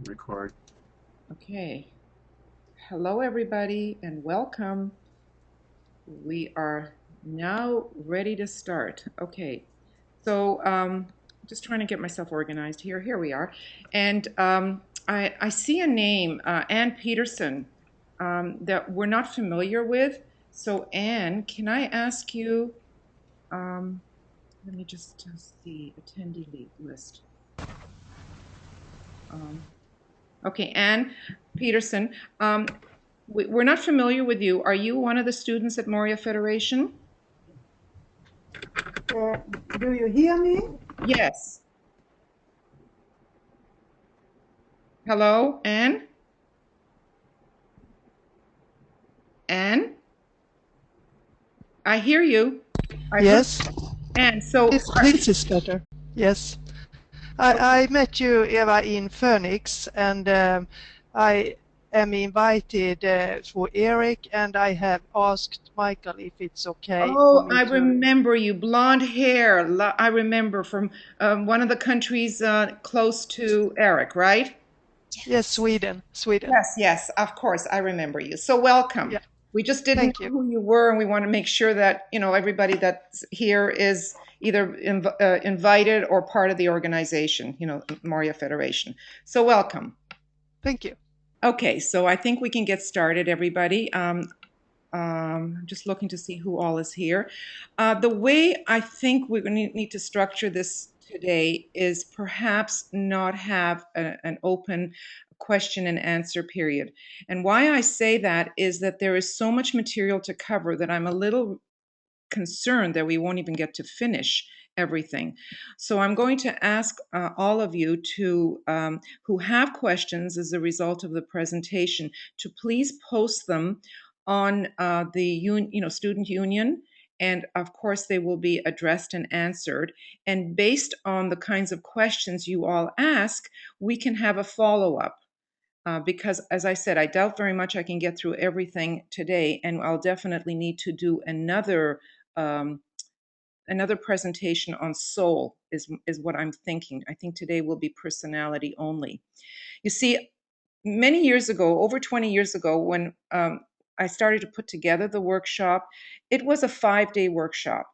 Record. Okay. Hello, everybody, and welcome. We are now ready to start. Okay. So, just trying to get myself organized here. Here we are. And I see a name, Ann Peterson, that we're not familiar with. So, Ann, can I ask you? Um, Let me just see attendee list. Um, okay, Ann Peterson. We're not familiar with you. Are you one of the students at Moria Federation? Uh, do you hear me? Yes. Hello, Anne? Anne? I hear you. I heard Yes, Anne. So, this is better. Yes, I met you, Eva, in Phoenix, and I am invited for Eric, and I have asked Michael if it's okay for oh, me I to. remember you. Blonde hair. I remember from one of the countries close to Eric, right? Yes, Sweden, Sweden. Yes, yes, of course. I remember you. So, welcome. Yeah, We just didn't thank know you. who you were, and we want to make sure that, everybody that's here is either invited or part of the organization, Moria Federation. So, welcome. Thank you. Okay, so I think we can get started, everybody. I'm just looking to see who all is here. The way I think we're going to need to structure this today is perhaps not have an open question and answer period. And why I say that is that there is so much material to cover that I'm a little concerned that we won't even get to finish everything. So I'm going to ask all of you who have questions as a result of the presentation to please post them on the student union. And of course, they will be addressed and answered. And based on the kinds of questions you all ask, we can have a follow up. Because, as I said, I doubt very much I can get through everything today, and I'll definitely need to do um, another presentation on soul. Is what I'm thinking. I think today will be personality only. You see, many years ago, over 20 years ago, when I started to put together the workshop, it was a 5-day workshop.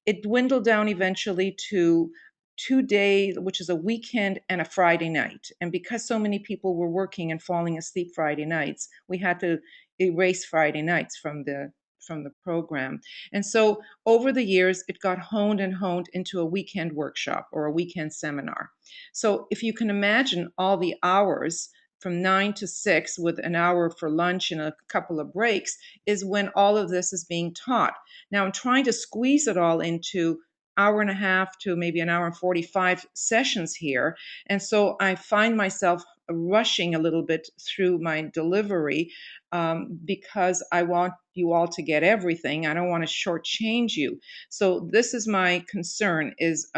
It dwindled down eventually to 2 days, which is a weekend and a Friday night. And because so many people were working and falling asleep Friday nights, we had to erase Friday nights from the program. And so over the years, it got honed and honed into a weekend workshop or a weekend seminar. So if you can imagine all the hours from 9 to 6 with an hour for lunch and a couple of breaks is when all of this is being taught. Now I'm trying to squeeze it all into hour and a half to maybe an hour and 45 sessions here. And so I find myself rushing a little bit through my delivery because I want you all to get everything. I don't want to shortchange you. So this is my concern is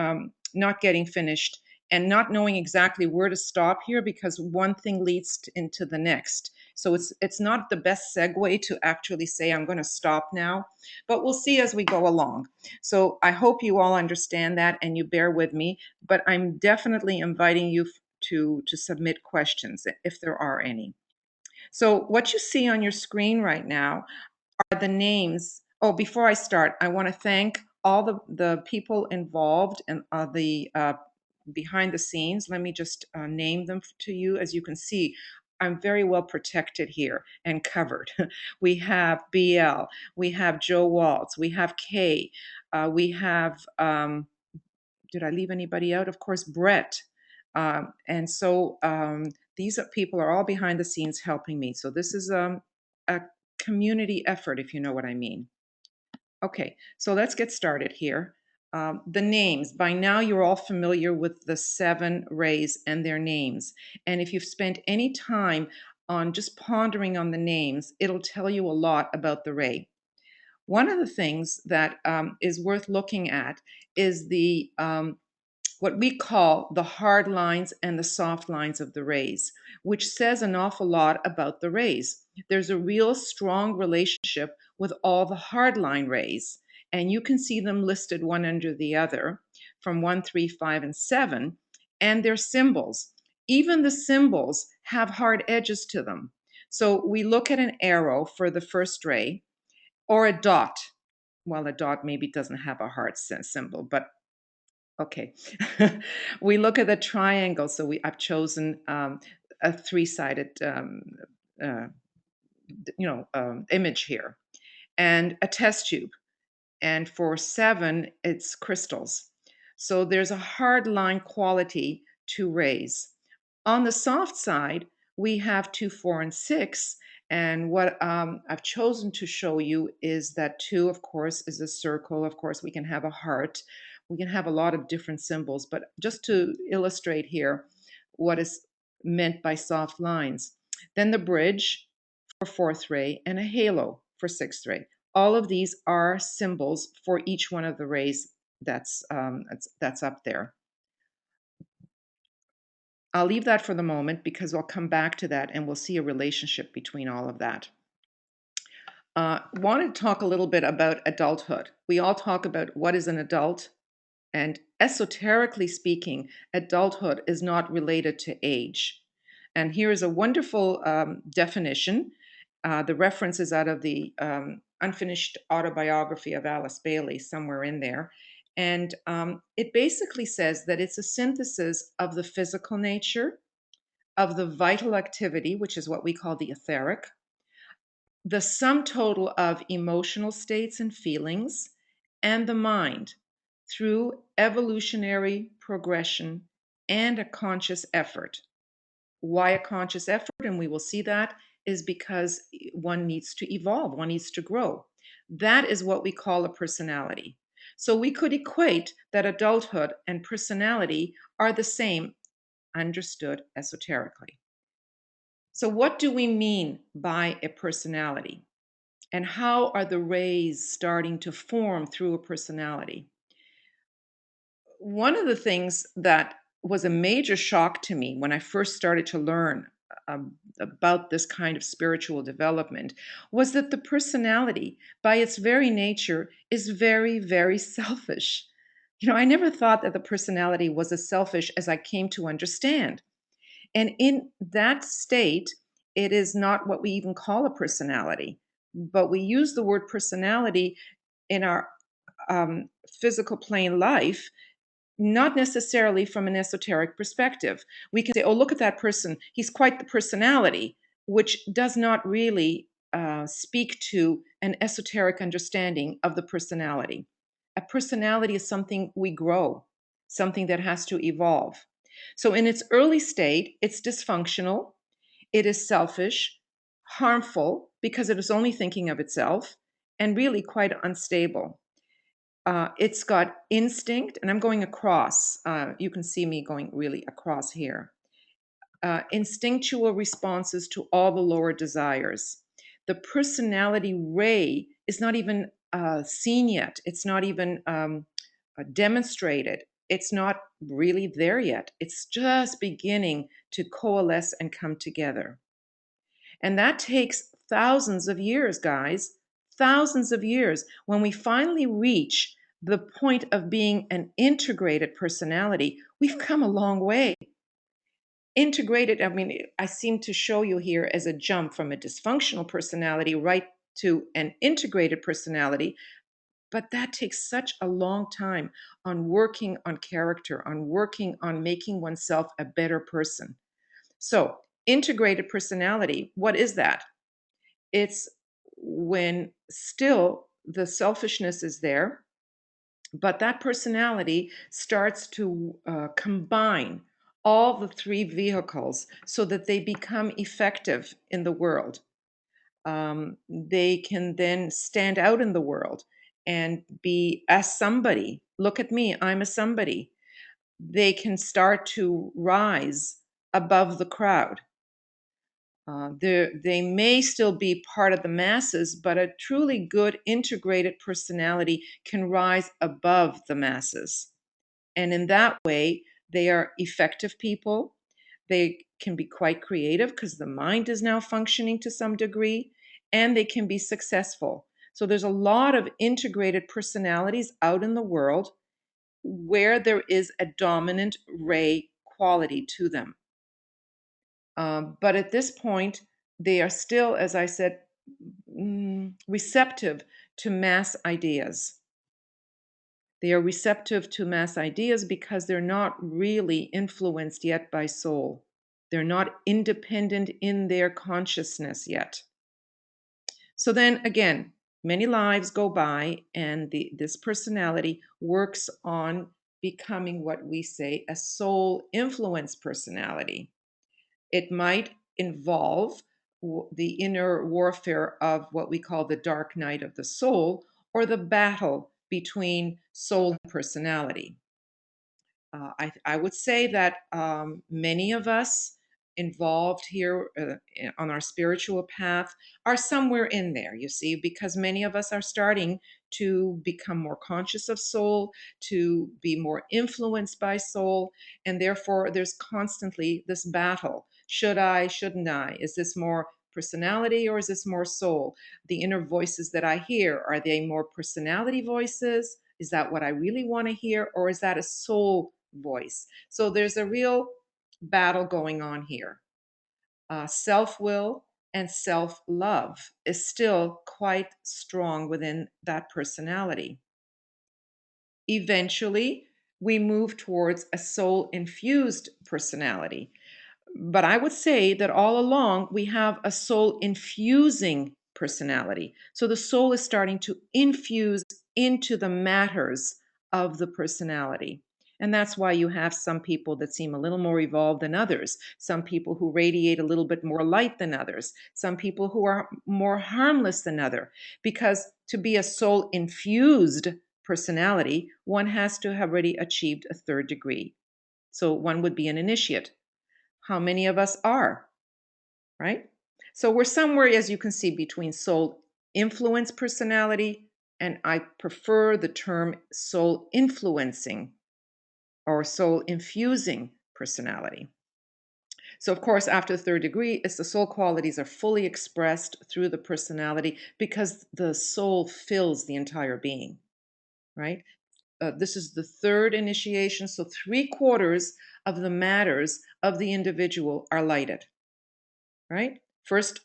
not getting finished and not knowing exactly where to stop here because one thing leads into the next. So it's not the best segue to actually say I'm going to stop now, but we'll see as we go along. So I hope you all understand that and you bear with me, but I'm definitely inviting you to submit questions if there are any. So what you see on your screen right now are the names. Oh, before I start, I want to thank all the people involved and the behind the scenes. Let me just name them to you. As you can see, I'm very well protected here and covered. We have BL, we have Joe Waltz, we have Kay, we have, did I leave anybody out? Of course, Brett. And so these people are all behind the scenes helping me. So this is a community effort, if you know what I mean. Okay, so let's get started here. The names. By now, you're all familiar with the 7 rays and their names. And if you've spent any time on just pondering on the names, it'll tell you a lot about the ray. One of the things that is worth looking at is the what we call the hard lines and the soft lines of the rays, which says an awful lot about the rays. There's a real strong relationship with all the hardline rays, and you can see them listed one under the other from 1, 3, 5, and 7, and their symbols. Even the symbols have hard edges to them. So we look at an arrow for the first ray, or a dot. Well, a dot maybe doesn't have a heart symbol, but okay. We look at the triangle. So I've chosen a three-sided uh, image here, and a test tube. And for seven, it's crystals. So there's a hard line quality to rays. On the soft side, we have 2, 4, and 6. And what I've chosen to show you is that 2, of course, is a circle. Of course, we can have a heart. We can have a lot of different symbols. But just to illustrate here what is meant by soft lines. Then the bridge for fourth ray and a halo for sixth ray. All of these are symbols for each one of the rays that's up there. I'll leave that for the moment because I'll come back to that and we'll see a relationship between all of that. Want to talk a little bit about adulthood. We all talk about what is an adult, and esoterically speaking, adulthood is not related to age. And here is a wonderful definition. The reference is out of the unfinished autobiography of Alice Bailey, somewhere in there. And it basically says that it's a synthesis of the physical nature, of the vital activity, which is what we call the etheric, the sum total of emotional states and feelings, and the mind through evolutionary progression and a conscious effort. Why a conscious effort? And we will see that is because one needs to evolve, one needs to grow. That is what we call a personality. So we could equate that adulthood and personality are the same, understood esoterically. So, what do we mean by a personality? And how are the rays starting to form through a personality? One of the things that was a major shock to me when I first started to learn about this kind of spiritual development was that the personality, by its very nature, is very, very selfish. I never thought that the personality was as selfish as I came to understand. And in that state, it is not what we even call a personality, but we use the word personality in our physical plane life, not necessarily from an esoteric perspective. We can say, oh, look at that person. He's quite the personality, which does not really speak to an esoteric understanding of the personality. A personality is something we grow, something that has to evolve. So, in its early state, it's dysfunctional, it is selfish, harmful because it is only thinking of itself, and really quite unstable. It's got instinct, and I'm going across. You can see me going really across here. Instinctual responses to all the lower desires. The personality ray is not even seen yet. It's not even demonstrated. It's not really there yet. It's just beginning to coalesce and come together. And that takes thousands of years, guys, thousands of years. When we finally reach the point of being an integrated personality, we've come a long way. Integrated, I mean, I seem to show you here as a jump from a dysfunctional personality right to an integrated personality, but that takes such a long time on working on character, on working on making oneself a better person. So, integrated personality, what is that? It's when still the selfishness is there, but that personality starts to combine all the three vehicles so that they become effective in the world. They can then stand out in the world and be as somebody. Look at me, I'm a somebody. They can start to rise above the crowd. They may still be part of the masses, but a truly good integrated personality can rise above the masses. And in that way, they are effective people. They can be quite creative because the mind is now functioning to some degree, and they can be successful. So there's a lot of integrated personalities out in the world where there is a dominant ray quality to them. But at this point, they are still, as I said, receptive to mass ideas. They are receptive to mass ideas because they're not really influenced yet by soul. They're not independent in their consciousness yet. So then again, many lives go by, and this personality works on becoming what we say a soul influence personality. It might involve the inner warfare of what we call the dark night of the soul, or the battle between soul and personality. I would say that many of us involved here on our spiritual path are somewhere in there, you see, because many of us are starting to become more conscious of soul, to be more influenced by soul, and therefore there's constantly this battle. Should I, shouldn't I? Is this more personality or is this more soul? The inner voices that I hear, are they more personality voices? Is that what I really want to hear? Or is that a soul voice? So there's a real battle going on here. Self will and self love is still quite strong within that personality. Eventually, we move towards a soul infused personality. But I would say that all along we have a soul infusing personality. So the soul is starting to infuse into the matters of the personality. And that's why you have some people that seem a little more evolved than others, some people who radiate a little bit more light than others, some people who are more harmless than other. Because to be a soul infused personality, one has to have already achieved a third degree. So one would be an initiate. How many of us are, right? So we're somewhere, as you can see, between soul influence personality, and I prefer the term soul influencing or soul infusing personality. So, of course, after the third degree, it's the soul qualities are fully expressed through the personality because the soul fills the entire being, right? This is the third initiation. So, 3/4 of the matters of the individual are lighted, right? First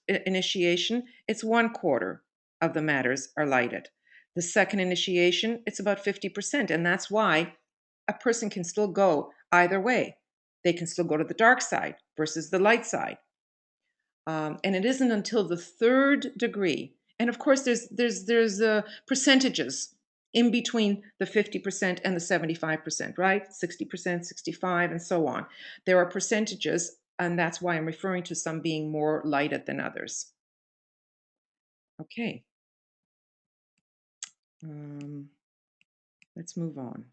initiation, it's 1/4 of the matters are lighted. The second initiation, it's about 50%, and that's why a person can still go either way. They can still go to the dark side versus the light side. And it isn't until the third degree, and of course there's percentages in between the 50% and the 75%, right? 60%, 65, and so on. There are percentages, and that's why I'm referring to some being more lighted than others. Okay, um, let's move on.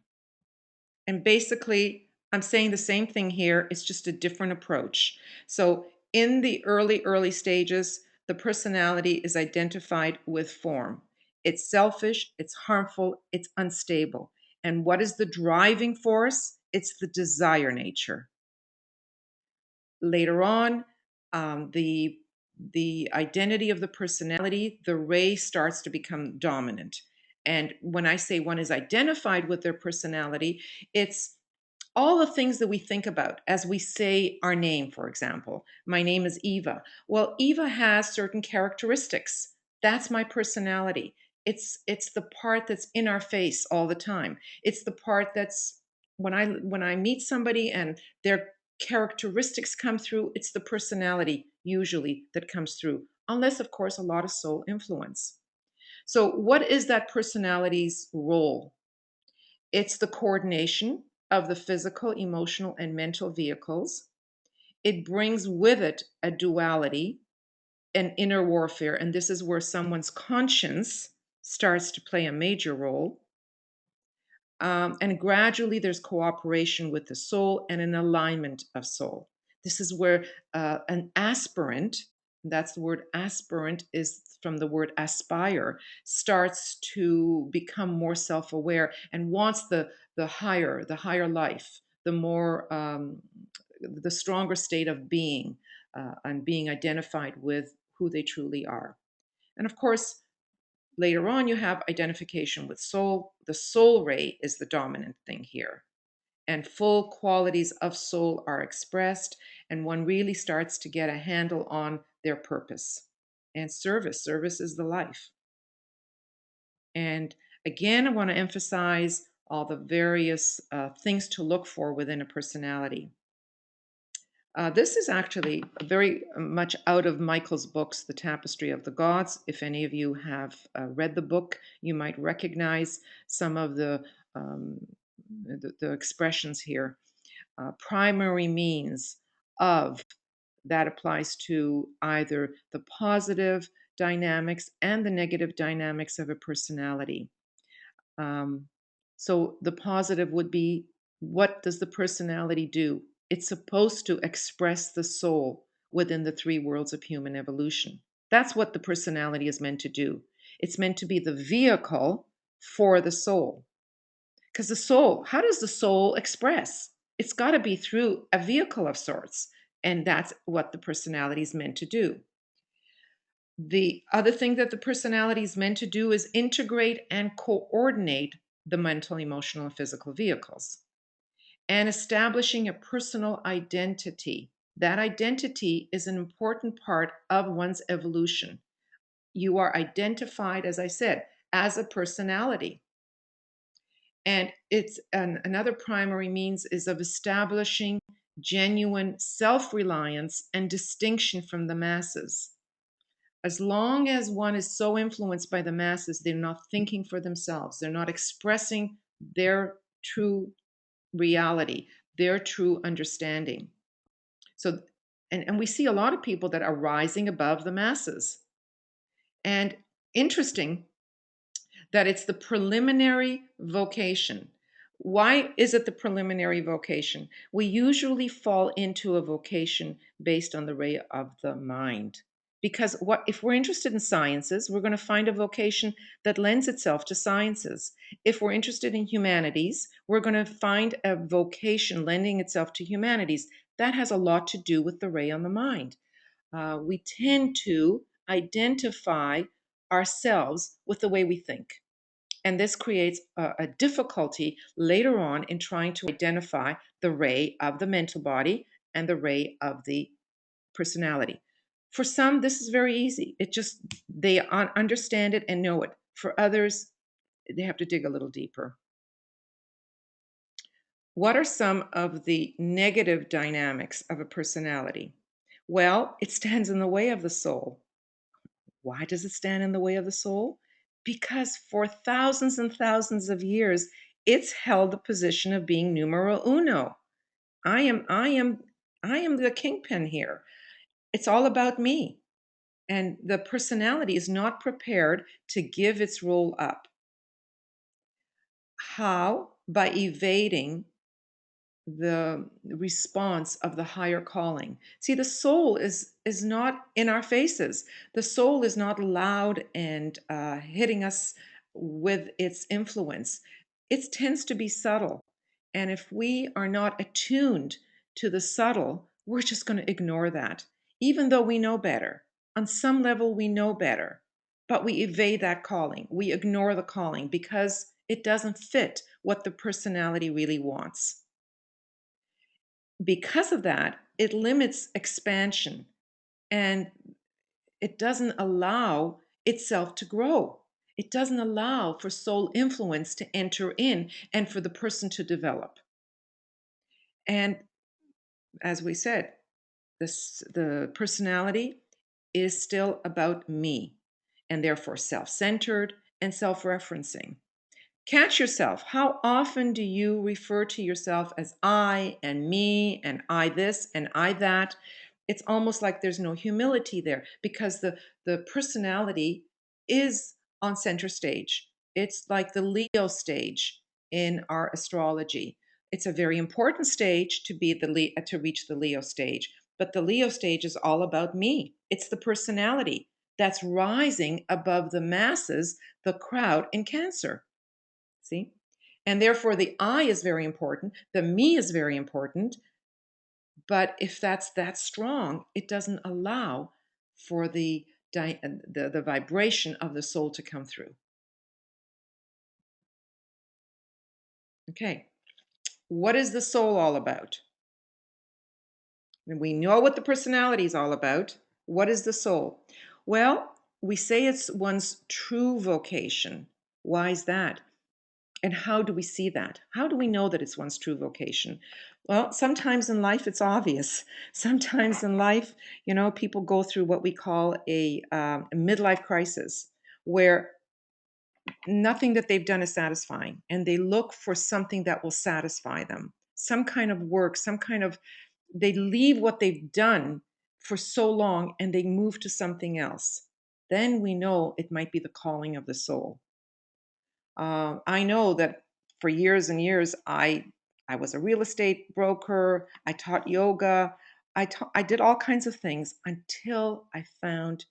And basically, I'm saying the same thing here. It's just a different approach. So in the early stages, the personality is identified with form. It's selfish, it's harmful, it's unstable. And what is the driving force? It's the desire nature. Later on, the identity of the personality, the ray starts to become dominant. And when I say one is identified with their personality, it's all the things that we think about as we say our name, for example. My name is Eva. Well, Eva has certain characteristics. That's my personality. It's the part that's in our face all the time. It's the part that's when I meet somebody and their characteristics come through, it's the personality usually that comes through, unless of course a lot of soul influence. So what is that personality's role? It's the coordination of the physical, emotional, and mental vehicles. It brings with it a duality, an inner warfare, and this is where someone's conscience starts to play a major role. And gradually, there's cooperation with the soul and an alignment of soul. This is where an aspirant, that's the word aspirant, is from the word aspire, starts to become more self-aware and wants the higher life, the more the stronger state of being, and being identified with who they truly are. And of course, later on, you have identification with soul. The soul ray is the dominant thing here. and full qualities of soul are expressed, and one really starts to get a handle on their purpose. And service is the life. And again, I want to emphasize all the various things to look for within a personality. This is actually very much out of Michael's books, The Tapestry of the Gods. If any of you have read the book, you might recognize some of um, the expressions here. Primary means of, that applies to either the positive dynamics and the negative dynamics of a personality. Um, so the positive would be, what does the personality do? It's supposed to express the soul within the three worlds of human evolution. That's what the personality is meant to do. It's meant to be the vehicle for the soul. Because the soul, how does the soul express? It's got to be through a vehicle of sorts. And that's what the personality is meant to do. The other thing that the personality is meant to do is integrate and coordinate the mental, emotional, and physical vehicles, and establishing a personal identity. That identity is an important part of one's evolution. You are identified, as I said, as a personality. And it's another primary means is of establishing genuine self-reliance and distinction from the masses. As long as one is so influenced by the masses, they're not thinking for themselves. They're not expressing their true reality, their true understanding. So, and we see a lot of people that are rising above the masses. And interesting that it's the preliminary vocation. Why is it the preliminary vocation? We usually fall into a vocation based on the ray of the mind. Because what if we're interested in sciences, we're going to find a vocation that lends itself to sciences. If we're interested in humanities, we're going to find a vocation lending itself to humanities. That has a lot to do with the ray on the mind. We tend to identify ourselves with the way we think. And this creates a difficulty later on in trying to identify the ray of the mental body and the ray of the personality. For some, this is very easy. It just, they understand it and know it. For others, they have to dig a little deeper. What are some of the negative dynamics of a personality? Well, it stands in the way of the soul. Why does it stand in the way of the soul? Because for thousands and thousands of years, it's held the position of being numero uno. I am, I am, I am the kingpin here. It's all about me. And the personality is not prepared to give its role up. How? By evading the response of the higher calling. See, the soul is not in our faces. The soul is not loud and hitting us with its influence. It tends to be subtle. And if we are not attuned to the subtle, we're just going to ignore that, even though we know better. On some level, we know better, but we evade that calling. We ignore the calling because it doesn't fit what the personality really wants. Because of that, it limits expansion and it doesn't allow itself to grow. It doesn't allow for soul influence to enter in and for the person to develop. And as we said, the personality is still about me and therefore self centered and self referencing. Catch yourself. How often do you refer to yourself as I and me and I this and I that? It's almost like there's no humility there because the personality is on center stage. It's like the Leo stage in our astrology. It's a very important stage to be to reach the Leo stage, but the Leo stage is all about me. It's the personality that's rising above the masses, the crowd in Cancer. See? And therefore, the I is very important, the me is very important. But if that's that strong, it doesn't allow for the vibration of the soul to come through. Okay. What is the soul all about? And we know what the personality is all about. What is the soul? Well, we say it's one's true vocation. Why is that? And how do we see that? How do we know that it's one's true vocation? Well, sometimes in life it's obvious. Sometimes in life, people go through what we call a midlife crisis, where nothing that they've done is satisfying, and they look for something that will satisfy them. Some kind of work, some kind of, they leave what they've done for so long and they move to something else. Then we know it might be the calling of the soul. I know that for years and years, I was a real estate broker. I taught yoga. I did all kinds of things until I found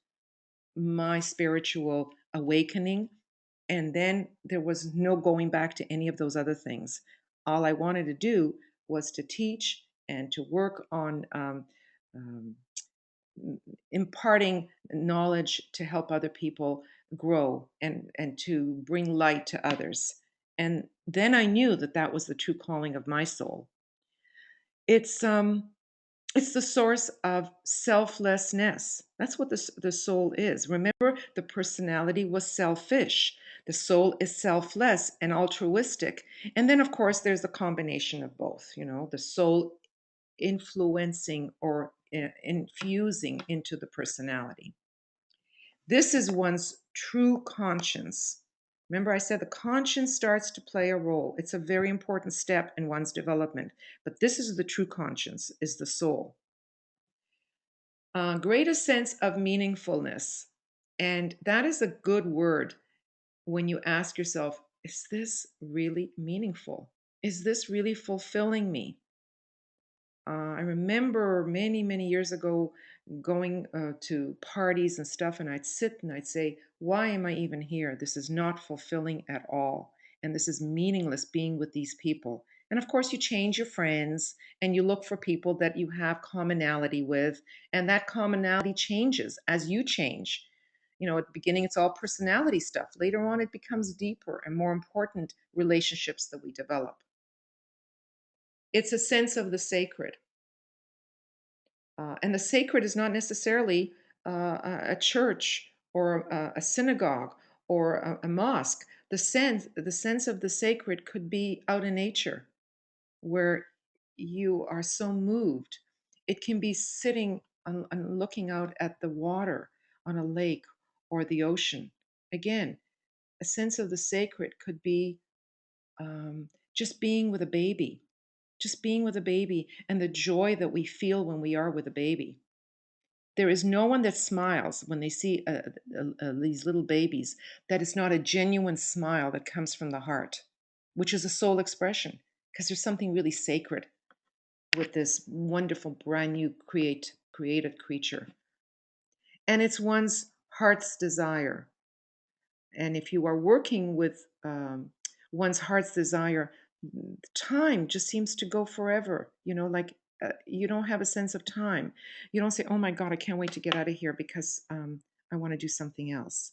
my spiritual awakening, and then there was no going back to any of those other things. All I wanted to do was to teach and to work on um, imparting knowledge to help other people grow and to bring light to others. And then I knew that that was the true calling of my soul. It's the source of selflessness. That's what the soul is. Remember, the personality was selfish. The soul is selfless and altruistic. And then, of course, there's a combination of both, the soul influencing or infusing into the personality. This is one's true conscience. Remember, I said the conscience starts to play a role. It's a very important step in one's development. But this is the true conscience, is the soul. Greatest sense of meaningfulness. And that is a good word when you ask yourself, is this really meaningful? Is this really fulfilling me? I remember many, many years ago going to parties and stuff, and I'd sit and I'd say, why am I even here? This is not fulfilling at all. And this is meaningless being with these people. And of course, you change your friends and you look for people that you have commonality with, and that commonality changes as you change. At the beginning, it's all personality stuff. Later on, it becomes deeper and more important relationships that we develop. It's a sense of the sacred. And the sacred is not necessarily a church or a synagogue or a mosque. The sense of the sacred could be out in nature, where you are so moved. It can be sitting and looking out at the water on a lake or the ocean. Again, a sense of the sacred could be just being with a baby, just being with a baby, and the joy that we feel when we are with a baby. There is no one that smiles when they see these little babies that is not a genuine smile that comes from the heart, which is a soul expression, because there's something really sacred with this wonderful, brand new created creature. And it's one's heart's desire. And if you are working with one's heart's desire, time just seems to go forever. Like you don't have a sense of time. You don't say, oh my God, I can't wait to get out of here because I want to do something else.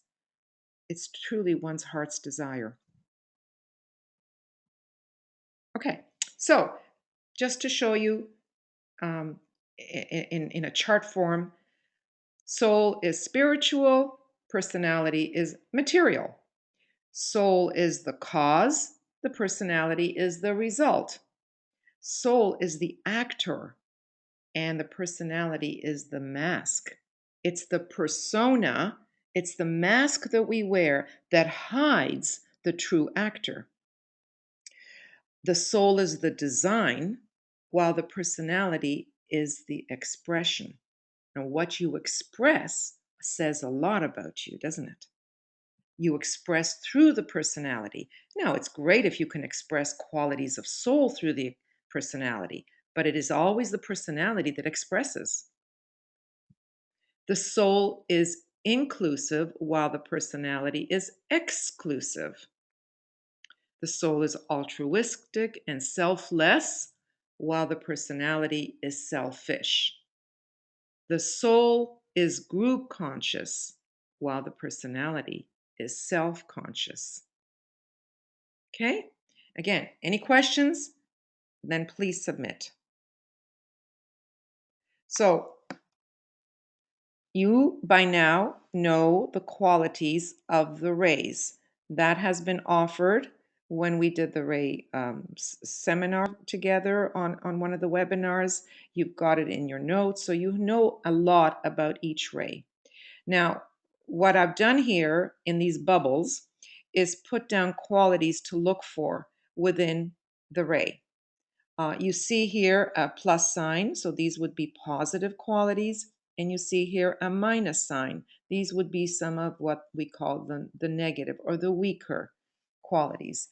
It's truly one's heart's desire. Okay, so just to show you um, in a chart form, soul is spiritual, personality is material. Soul is the cause, the personality is the result. Soul is the actor, and the personality is the mask. It's the persona, it's the mask that we wear that hides the true actor. The soul is the design, while the personality is the expression. Now, what you express says a lot about you, doesn't it? You express through the personality. Now, it's great if you can express qualities of soul through the personality, but it is always the personality that expresses. The soul is inclusive while the personality is exclusive. The soul is altruistic and selfless while the personality is selfish. The soul is group conscious while the personality is self conscious. Okay? Again, any questions? then please submit. So you by now know the qualities of the rays. That has been offered when we did the ray seminar together on one of the webinars. You've got it in your notes, so you know a lot about each ray. Now, what I've done here in these bubbles is put down qualities to look for within the ray. You see here a plus sign, so these would be positive qualities. And you see here a minus sign. These would be some of what we call the negative or the weaker qualities.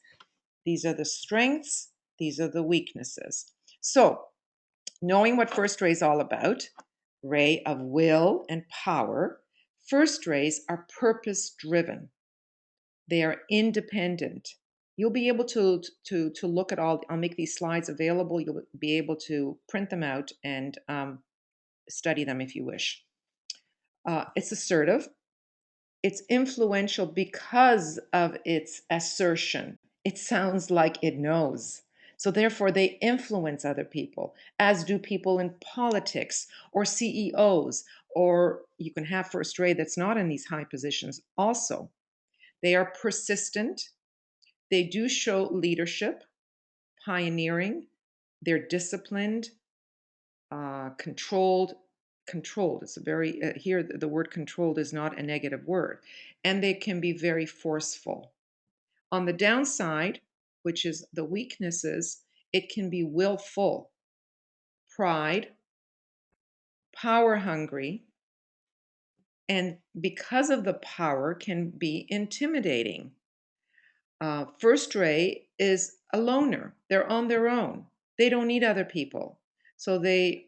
These are the strengths, these are the weaknesses. So, knowing what first ray is all about, ray of will and power, first rays are purpose driven. They are independent. You'll be able to look at all. I'll make these slides available. You'll be able to print them out and study them if you wish. It's assertive. It's influential because of its assertion. It sounds like it knows. So therefore, they influence other people, as do people in politics or CEOs, or you can have first ray that's not in these high positions also. They are persistent. They do show leadership, pioneering. They're disciplined, controlled. Controlled. It's a very, here, the word controlled is not a negative word. And they can be very forceful. On the downside, which is the weaknesses, it can be willful, pride, power hungry, and because of the power, can be intimidating. First ray is a loner. They're on their own. They don't need other people. So they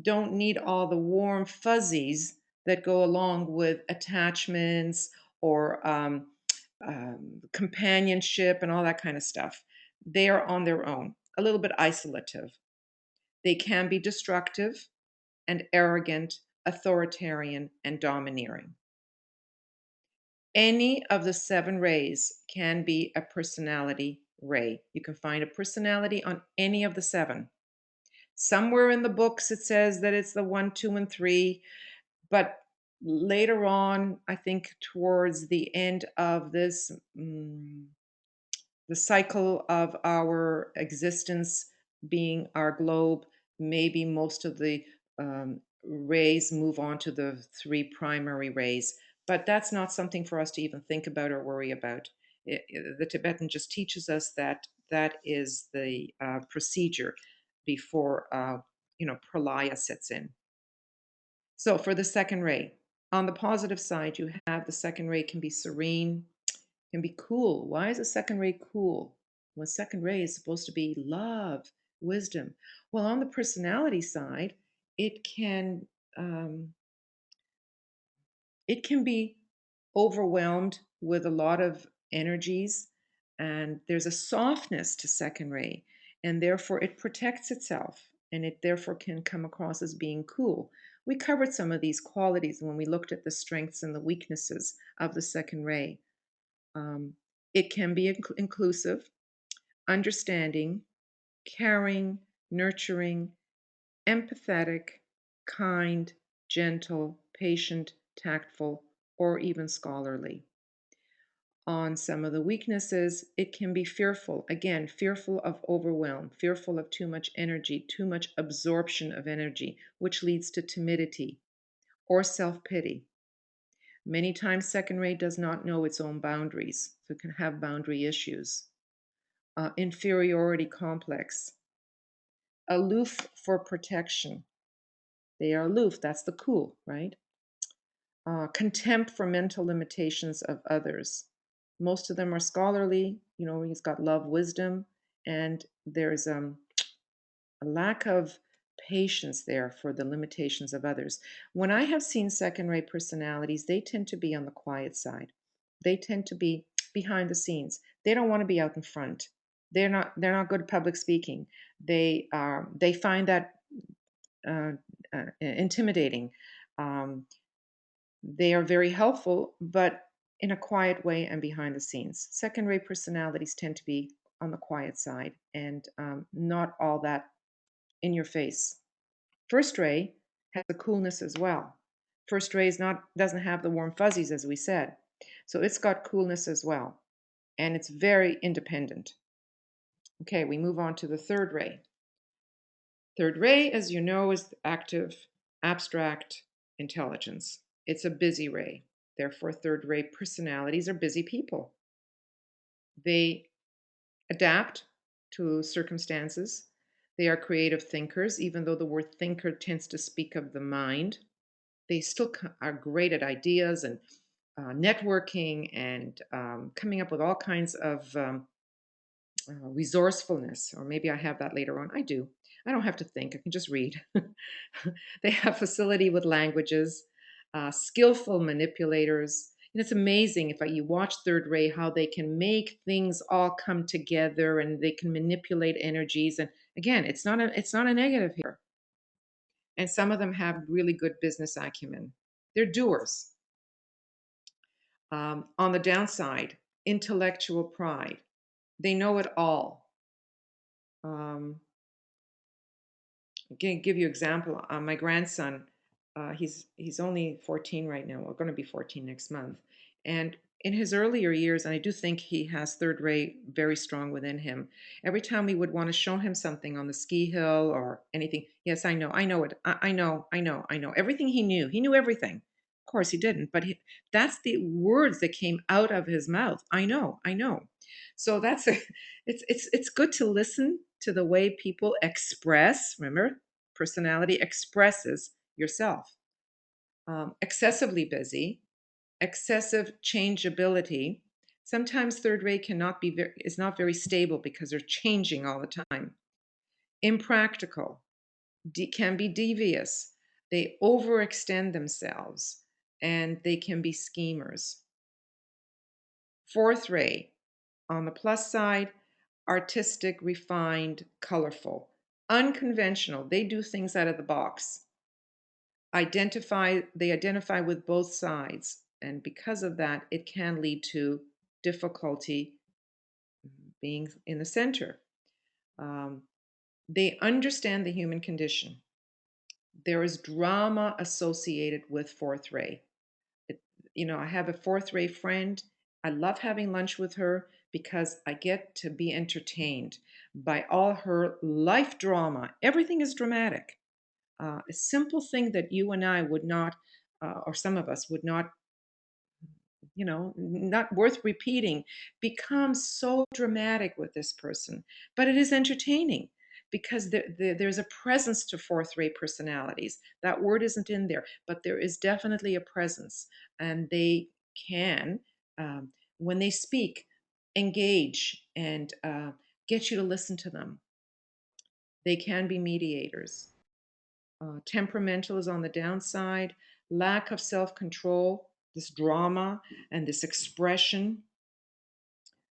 don't need all the warm fuzzies that go along with attachments or companionship and all that kind of stuff. They are on their own, a little bit isolative. They can be destructive and arrogant, authoritarian, and domineering. Any of the seven rays can be a personality ray. You can find a personality on any of the seven. Somewhere in the books it says that it's the 1, 2, and 3, but later on, I think towards the end of this, the cycle of our existence being our globe, maybe most of the rays move on to the three primary rays. But that's not something for us to even think about or worry about. The Tibetan just teaches us that that is the procedure before pralaya sets in. So for the second ray, on the positive side, you have the second ray can be serene, can be cool. Why is a second ray cool? Well, second ray is supposed to be love, wisdom. Well, on the personality side, it can um, it can be overwhelmed with a lot of energies, and there's a softness to second ray, and therefore it protects itself, and it therefore can come across as being cool. We covered some of these qualities when we looked at the strengths and the weaknesses of the second ray. Um, it can be inclusive, understanding, caring, nurturing, empathetic, kind, gentle, patient, tactful, or even scholarly. On some of the weaknesses, it can be fearful. Again, fearful of overwhelm, fearful of too much energy, too much absorption of energy, which leads to timidity or self pity. Many times, second ray does not know its own boundaries, so it can have boundary issues. Inferiority complex, aloof for protection. They are aloof, that's the cool, right? Contempt for mental limitations of others. Most of them are scholarly, he's got love, wisdom, and there's a lack of patience there for the limitations of others. When I have seen second rate personalities, they tend to be on the quiet side. They tend to be behind the scenes. They don't want to be out in front. They're not good at public speaking. They find that uh, intimidating. Um, they are very helpful, but in a quiet way and behind the scenes. Second rate personalities tend to be on the quiet side and not all that in your face. First ray has a coolness as well. First ray is not doesn't have the warm fuzzies as we said. So it's got coolness as well. And it's very independent. Okay, we move on to the third ray. Third ray, as you know, is active, abstract intelligence. It's a busy ray. Therefore, third ray personalities are busy people. They adapt to circumstances. They are creative thinkers, even though the word thinker tends to speak of the mind. They still are great at ideas and networking and coming up with all kinds of resourcefulness, or maybe I have that later on. I do. I don't have to think, I can just read. They have facility with languages, skillful manipulators. And it's amazing if you watch Third Ray how they can make things all come together and they can manipulate energies. And again, it's not a negative here. And some of them have really good business acumen. They're doers. On the downside, intellectual pride. They know it all. Um, give you an example. My grandson, he's only 14 right now. We're going to be 14 next month. And in his earlier years, and I do think he has third ray very strong within him. Every time we would want to show him something on the ski hill or anything, yes, I know it. I know everything he knew everything. Of course, he didn't, but that's the words that came out of his mouth. I know. So that's a, it's good to listen to the way people express. Remember, personality expresses yourself. Excessively busy, excessive changeability. Sometimes third ray cannot be is not very stable because they're changing all the time. Impractical, can be devious. They overextend themselves and they can be schemers. Fourth ray, on the plus side, artistic, refined, colorful, unconventional. They do things out of the box. They identify with both sides, and because of that, it can lead to difficulty being in the center. Um, they understand the human condition. There is drama associated with fourth ray. It, I have a fourth ray friend. I love having lunch with her because I get to be entertained by all her life drama. Everything is dramatic. A simple thing that you and I would not, or some of us would not, not worth repeating, becomes so dramatic with this person. But it is entertaining because there's a presence to fourth rate personalities. That word isn't in there, but there is definitely a presence. And they can, when they speak, engage and get you to listen to them. They can be mediators. Temperamental is on the downside, lack of self control, this drama and this expression.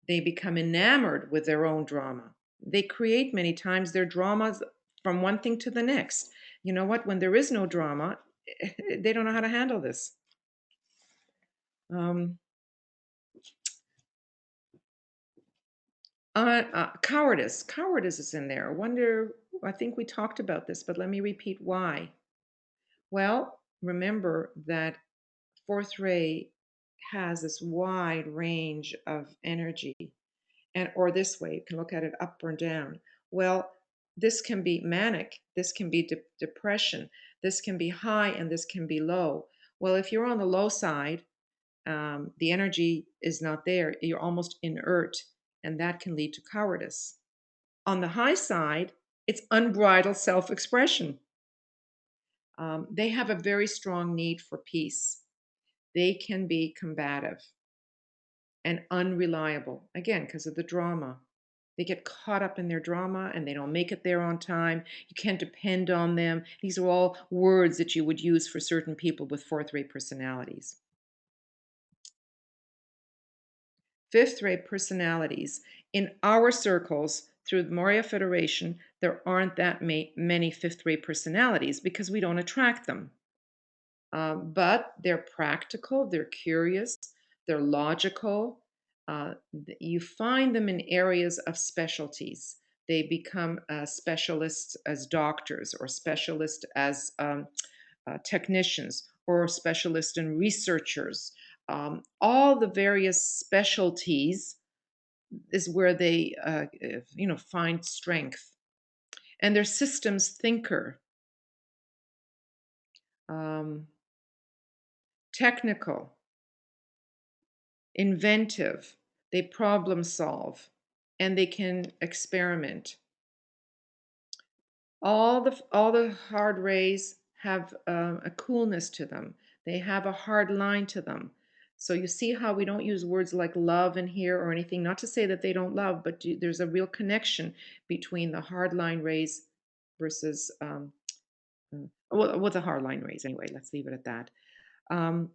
They become enamored with their own drama. They create many times their dramas from one thing to the next. You know what? When there is no drama, they don't know how to handle this. Um, Cowardice. Cowardice is in there. I think we talked about this, but let me repeat why. Well, remember that fourth ray has this wide range of energy, and or this way you can look at it up or down. Well, this can be manic, this can be depression, this can be high, and this can be low. Well, if you're on the low side, the energy is not there, you're almost inert, and that can lead to cowardice. On the high side, it's unbridled self-expression. They have a very strong need for peace. They can be combative and unreliable, again, because of the drama. They get caught up in their drama and they don't make it there on time. You can't depend on them. These are all words that you would use for certain people with fourth rate personalities. Fifth rate personalities. In our circles, through the Moria Federation, there aren't that many fifth rate personalities because we don't attract them. But they're practical, they're curious, they're logical, You find them in areas of specialties. They become specialists as doctors or specialists as technicians or specialists and researchers. All the various specialties is where they find strength. And they're systems thinker, um, technical, inventive. They problem solve, and they can experiment. All the hard rays have a coolness to them. They have a hard line to them. So you see how we don't use words like love in here or anything. Not to say that they don't love, but there's a real connection between the hard line rays versus well, the hard line rays anyway. Let's leave it at that. Um,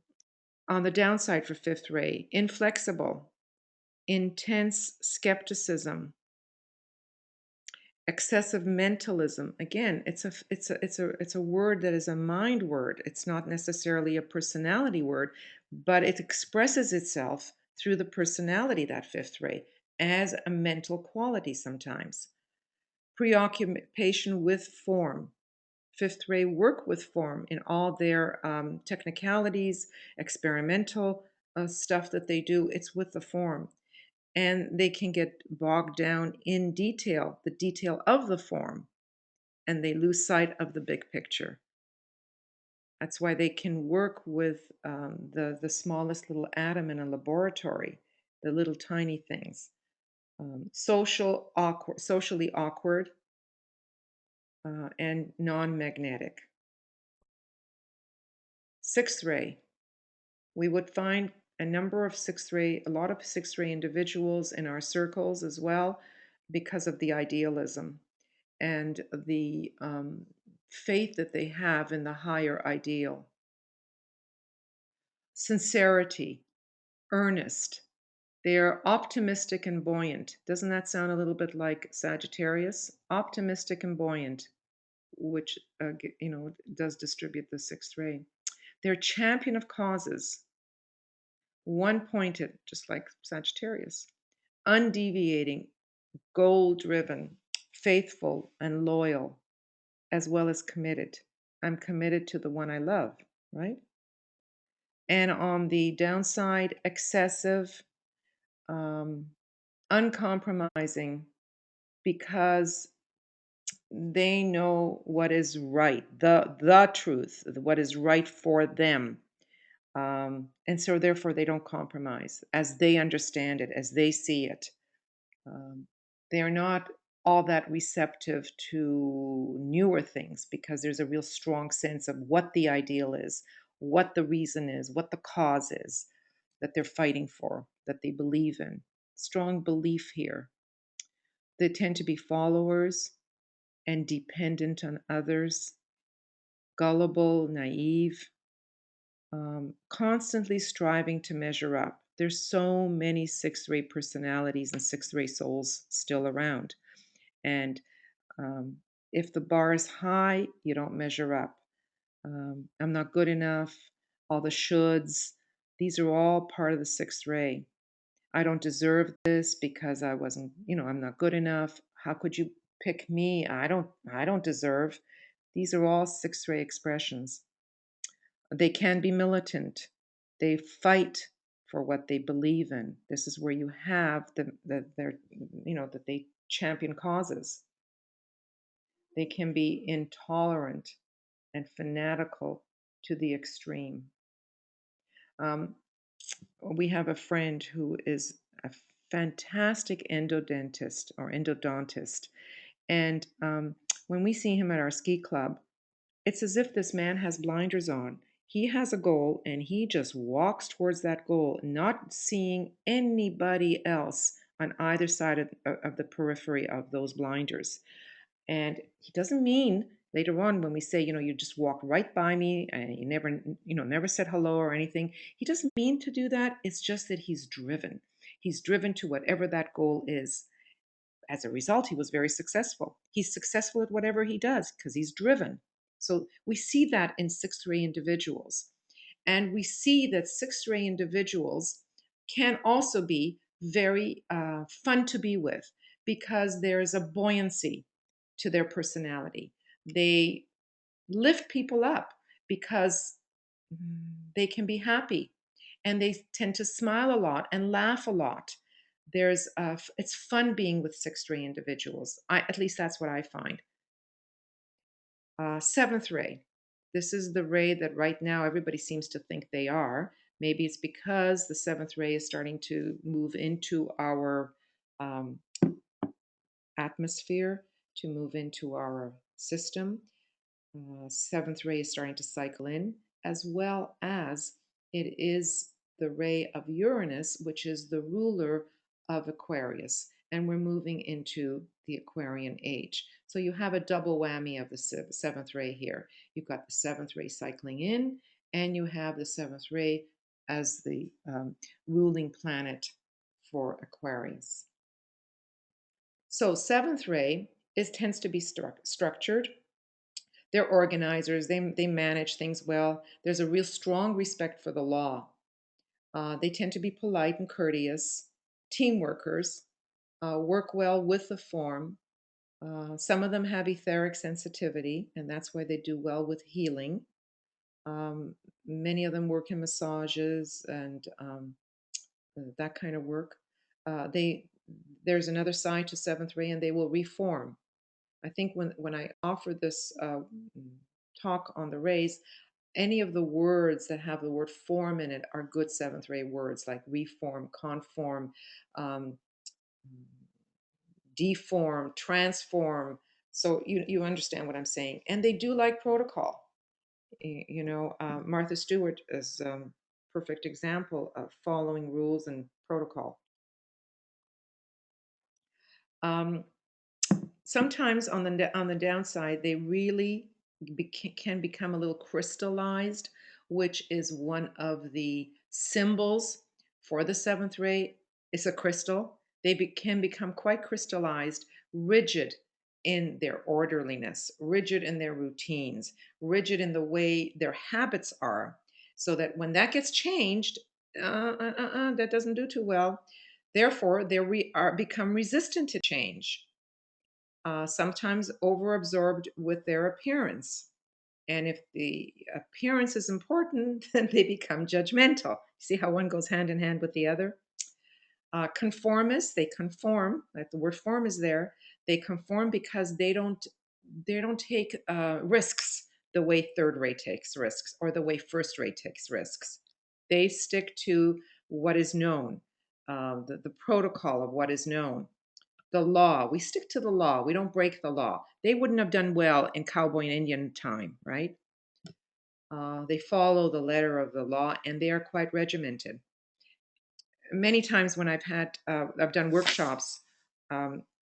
on the downside for fifth ray, inflexible, intense skepticism, excessive mentalism. Again, it's a word that is a mind word. It's not necessarily a personality word, but it expresses itself through the personality, that fifth ray, as a mental quality sometimes. Preoccupation with form. Fifth ray work with form in all their technicalities, experimental stuff that they do. It's with the form, and they can get bogged down in detail, the detail of the form, and they lose sight of the big picture. That's why they can work with the smallest little atom in a laboratory, the little tiny things. Socially awkward, and non-magnetic. Sixth ray, we would find a lot of sixth ray individuals in our circles as well because of the idealism and the faith that they have in the higher ideal. Sincerity, earnest. They are optimistic and buoyant. Doesn't that sound a little bit like Sagittarius? Optimistic and buoyant, which does distribute the sixth ray. They're champion of causes, one pointed, just like Sagittarius, undeviating, goal driven, faithful, and loyal, as well as committed. I'm committed to the one I love, right? And on the downside, excessive, um, uncompromising, because they know what is right, the truth, what is right for them. And so therefore they don't compromise as they understand it, as they see it. Um, they are not all that receptive to newer things because there's a real strong sense of what the ideal is, what the reason is, what the cause is that they're fighting for, that they believe in. Strong belief here. They tend to be followers and dependent on others, gullible, naive, constantly striving to measure up. There's so many sixth ray personalities and sixth ray souls still around. And um, if the bar is high, you don't measure up. I'm not good enough, all the shoulds. These are all part of the sixth ray. I don't deserve this because I wasn't, I'm not good enough. How could you pick me? I don't deserve. These are all sixth ray expressions. They can be militant. They fight for what they believe in. This is where you have that they champion causes. They can be intolerant and fanatical to the extreme. Um, we have a friend who is a fantastic endodontist. And when we see him at our ski club, it's as if this man has blinders on. He has a goal and he just walks towards that goal, not seeing anybody else on either side of the periphery of those blinders. And he doesn't mean later on when we say, you just walked right by me and you never said hello or anything. He doesn't mean to do that. It's just that he's driven. He's driven to whatever that goal is. As a result, he was very successful. He's successful at whatever he does because he's driven. So we see that in sixth ray individuals. And we see that sixth ray individuals can also be very fun to be with because there's a buoyancy to their personality. They lift people up because they can be happy and they tend to smile a lot and laugh a lot. It's fun being with sixth ray individuals. At least that's what I find. Seventh ray. This is the ray that right now everybody seems to think they are. Maybe it's because the seventh ray is starting to move into our um, atmosphere, to move into our system. Seventh ray is starting to cycle in, as well as it is the ray of Uranus, which is the ruler of Aquarius. And we're moving into the Aquarian age. So you have a double whammy of the seventh ray here. You've got the seventh ray cycling in, and you have the seventh ray as the ruling planet for Aquarius. So seventh ray tends to be structured. They're organizers. They manage things well. There's a real strong respect for the law. They tend to be polite and courteous, team workers, work well with the form. Some of them have etheric sensitivity, and that's why they do well with healing. Um, Many of them work in massages and that kind of work. They There's another side to seventh ray, and they will reform. I think when I offer this talk on the rays, any of the words that have the word form in it are good seventh ray words like reform, conform, um, deform, transform. So you understand what I'm saying. And they do like protocol. Martha Stewart is a perfect example of following rules and protocol. Um, Sometimes on the downside, they really can become a little crystallized, which is one of the symbols for the seventh ray. It's a crystal. Can become quite crystallized, rigid in their orderliness, rigid in their routines, rigid in the way their habits are, so that when that gets changed, that doesn't do too well. Therefore, are become resistant to change, sometimes overabsorbed with their appearance. And if the appearance is important, then they become judgmental. See how one goes hand in hand with the other? Conformists, they conform, like the word form is there. They conform because they don't take risks the way third rate takes risks or the way first rate takes risks. They stick to what is known, the protocol of what is known, the law. We stick to the law. We don't break the law. They wouldn't have done well in cowboy and Indian time, right? They follow the letter of the law and they are quite regimented. Many times when I've done workshops,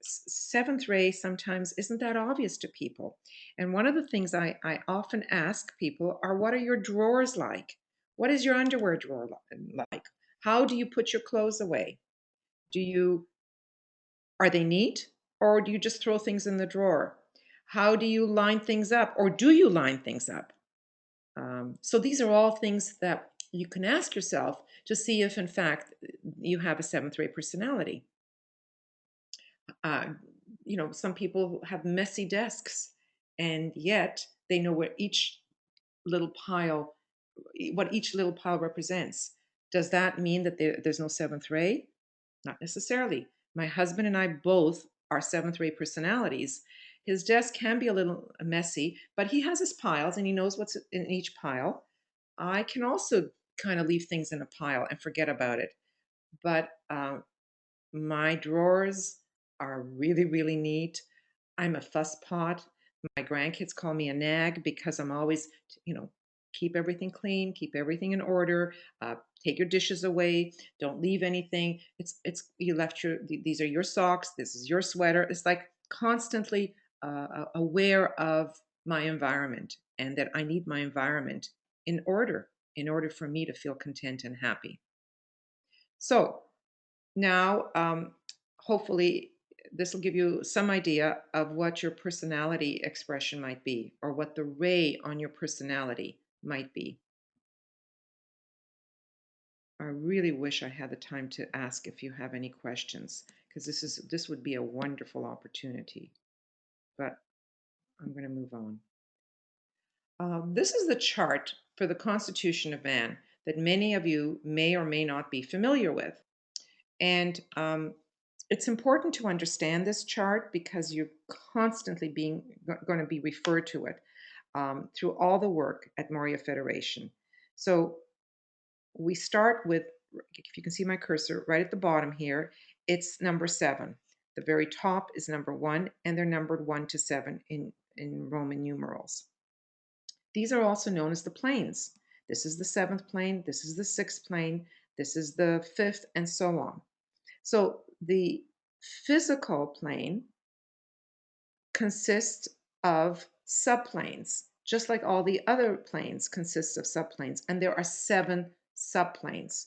seventh ray sometimes isn't that obvious to people. And one of the things I often ask people are, what are your drawers like? What is your underwear drawer like? How do you put your clothes away? Do you Are they neat? Or do you just throw things in the drawer? How do you line things up? Or do you line things up? So these are all things that you can ask yourself to see if, in fact, you have a seventh ray personality. Uh, some people have messy desks, and yet they know little pile, what each little pile represents. Does that mean that there's no seventh ray? Not necessarily. My husband and I both are seventh ray personalities. His desk can be a little messy, but he has his piles and he knows what's in each pile. I can also kind of leave things in a pile and forget about it. But my drawers are really, really neat. I'm a fuss pot. My grandkids call me a nag because I'm always, you know, keep everything clean, keep everything in order, take your dishes away, don't leave anything. You left these are your socks, this is your sweater. It's like constantly aware of my environment and that I need my environment in order for me to feel content and happy. So now, hopefully, this will give you some idea of what your personality expression might be or what the ray on your personality might be. I really wish I had the time to ask if you have any questions, because this would be a wonderful opportunity. But I'm going to move on. This is the chart for the Constitution of Man that many of you may or may not be familiar with. And it's important to understand this chart because you're constantly going to be referred to it through all the work at Moria Federation. So we start with, if you can see my cursor right at the bottom here, it's number 7. The very top is number 1, and they're numbered 1 to 7 in Roman numerals. These are also known as the planes. This is the 7th plane, this is the 6th plane, this is the 5th, and so on. So the physical plane consists of subplanes, just like all the other planes consist of subplanes, and there are 7 subplanes.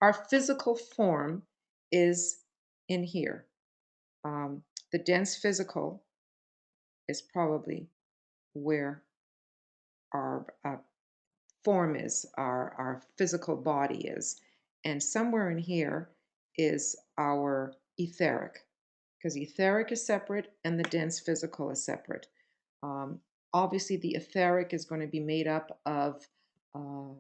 Our physical form is in here. The dense physical is probably where our form is, our physical body is. And somewhere in here is our etheric, because etheric is separate and the dense physical is separate. Um, Obviously, the etheric is going to be made up of um,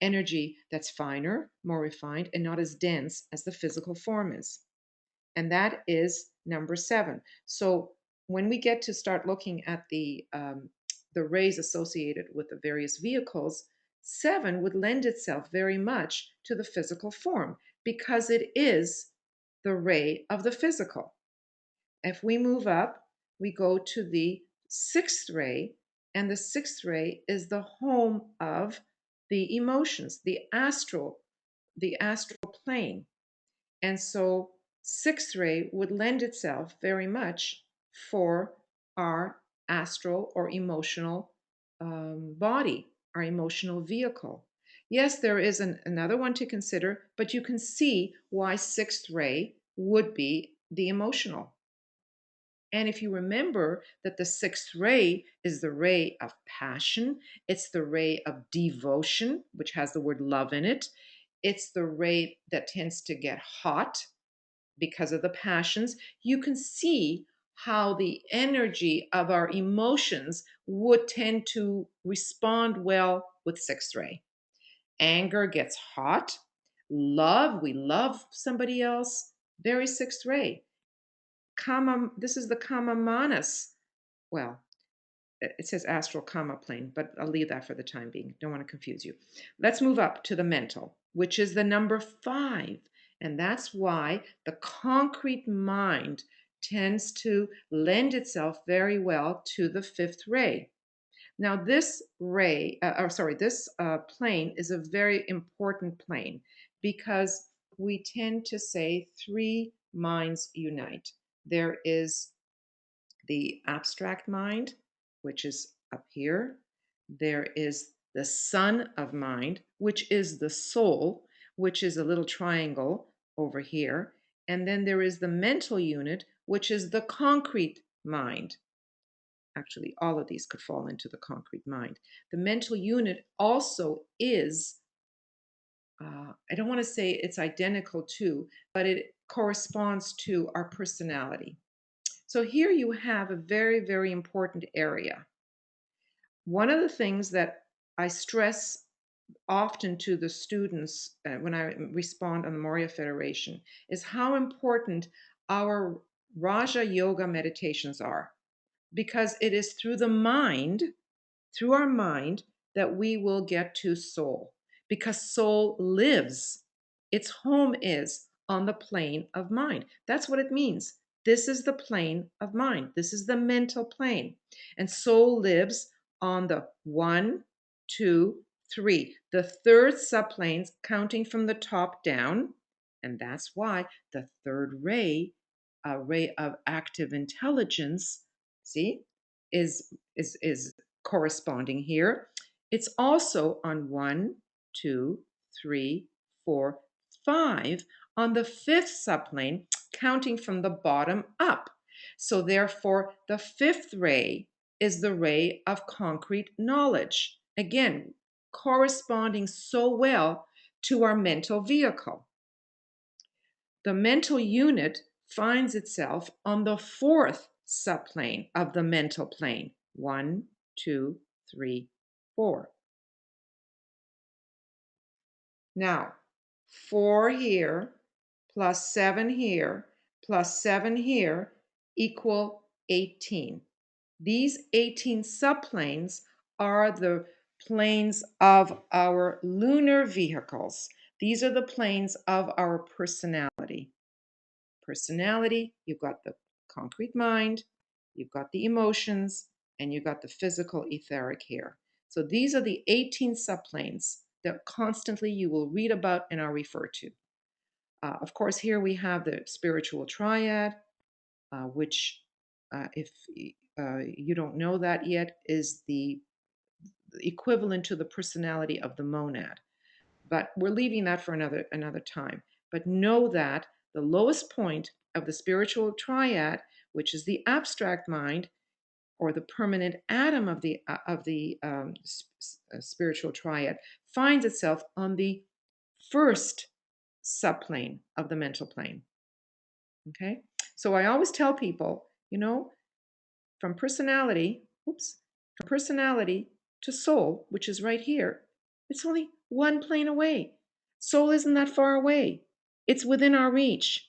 energy that's finer, more refined, and not as dense as the physical form is. And that is number 7. So when we get to start looking at the rays associated with the various vehicles, 7 would lend itself very much to the physical form because it is the ray of the physical. If we move up, we go to the 6th ray, and the 6th ray is the home of the emotions, the astral plane. And so 6th ray would lend itself very much for our astral or emotional body, our emotional vehicle. Yes, there is another one to consider, but you can see why 6th ray would be the emotional. And if you remember that the 6th ray is the ray of passion, it's the ray of devotion, which has the word love in it. It's the ray that tends to get hot because of the passions. You can see how the energy of our emotions would tend to respond well with 6th ray. Anger gets hot. Love, we love somebody else, very 6th ray. Kama, this is the kama manas. Well, it says astral kama plane, but I'll leave that for the time being. Don't want to confuse you. Let's move up to the mental, which is the number 5. And that's why the concrete mind tends to lend itself very well to the 5th ray. Now, this this plane is a very important plane because we tend to say 3 minds unite. There is the abstract mind, which is up here. There is the son of mind, which is the soul, which is a little triangle over here. And then there is the mental unit, which is the concrete mind. Actually, all of these could fall into the concrete mind. The mental unit also is, I don't want to say it's identical to, but it corresponds to our personality. So here you have a very, very important area. One of the things that I stress often to the students when I respond on the Moria Federation is how important our Raja Yoga meditations are, because it is through the mind, through our mind, that we will get to soul, because soul lives. Its home is on the plane of mind. That's what it means. This is the plane of mind. This is the mental plane. And soul lives on the 1, 2, 3, the third subplanes, counting from the top down. And that's why the third ray, a ray of active intelligence, see, is corresponding here. It's also on 1, 2, 3, 4, 5 on the 5th subplane, counting from the bottom up. So therefore, the 5th ray is the ray of concrete knowledge. Again, corresponding so well to our mental vehicle. The mental unit finds itself on the fourth subplane of the mental plane. 1, 2, 3, 4. Now, 4 here plus 7 here plus 7 here equal 18. These 18 subplanes are the planes of our lunar vehicles. These are the planes of our personality. Personality, you've got the concrete mind, you've got the emotions, and you've got the physical etheric here. So these are the 18 subplanes that constantly you will read about and are referred to. Of course, here we have the spiritual triad, which, if you don't know that yet, is the equivalent to the personality of the monad. But we're leaving that for another time. But know that the lowest point of the spiritual triad, which is the abstract mind, or the permanent atom of the spiritual triad, finds itself on the first subplane of the mental plane. Okay, so I always tell people, from personality, from personality to soul, which is right here, it's only one plane away. Soul isn't that far away. It's within our reach.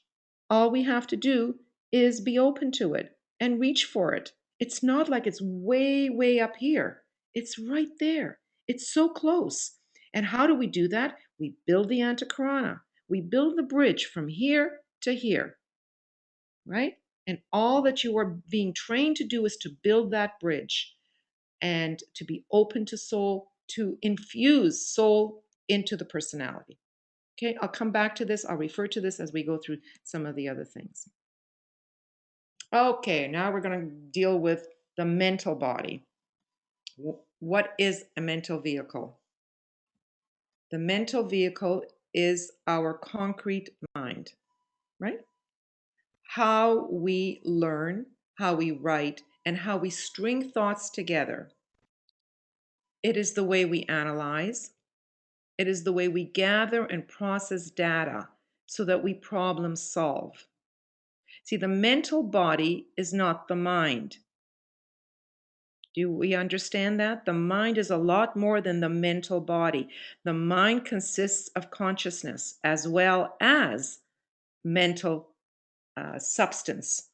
All we have to do is be open to it and reach for it. It's not like it's way, way up here. It's right there. It's so close. And how do we do that? We build the antikarana. We build the bridge from here to here, right? And all that you are being trained to do is to build that bridge and to be open to soul, to infuse soul into the personality. Okay, I'll come back to this. I'll refer to this as we go through some of the other things. Okay, now we're going to deal with the mental body. What is a mental vehicle? The mental vehicle is our concrete mind, right? How we learn, how we write, and how we string thoughts together. It is the way we analyze. It is the way we gather and process data so that we problem solve. See, the mental body is not the mind. Do we understand that? The mind is a lot more than the mental body. The mind consists of consciousness as well as mental substance.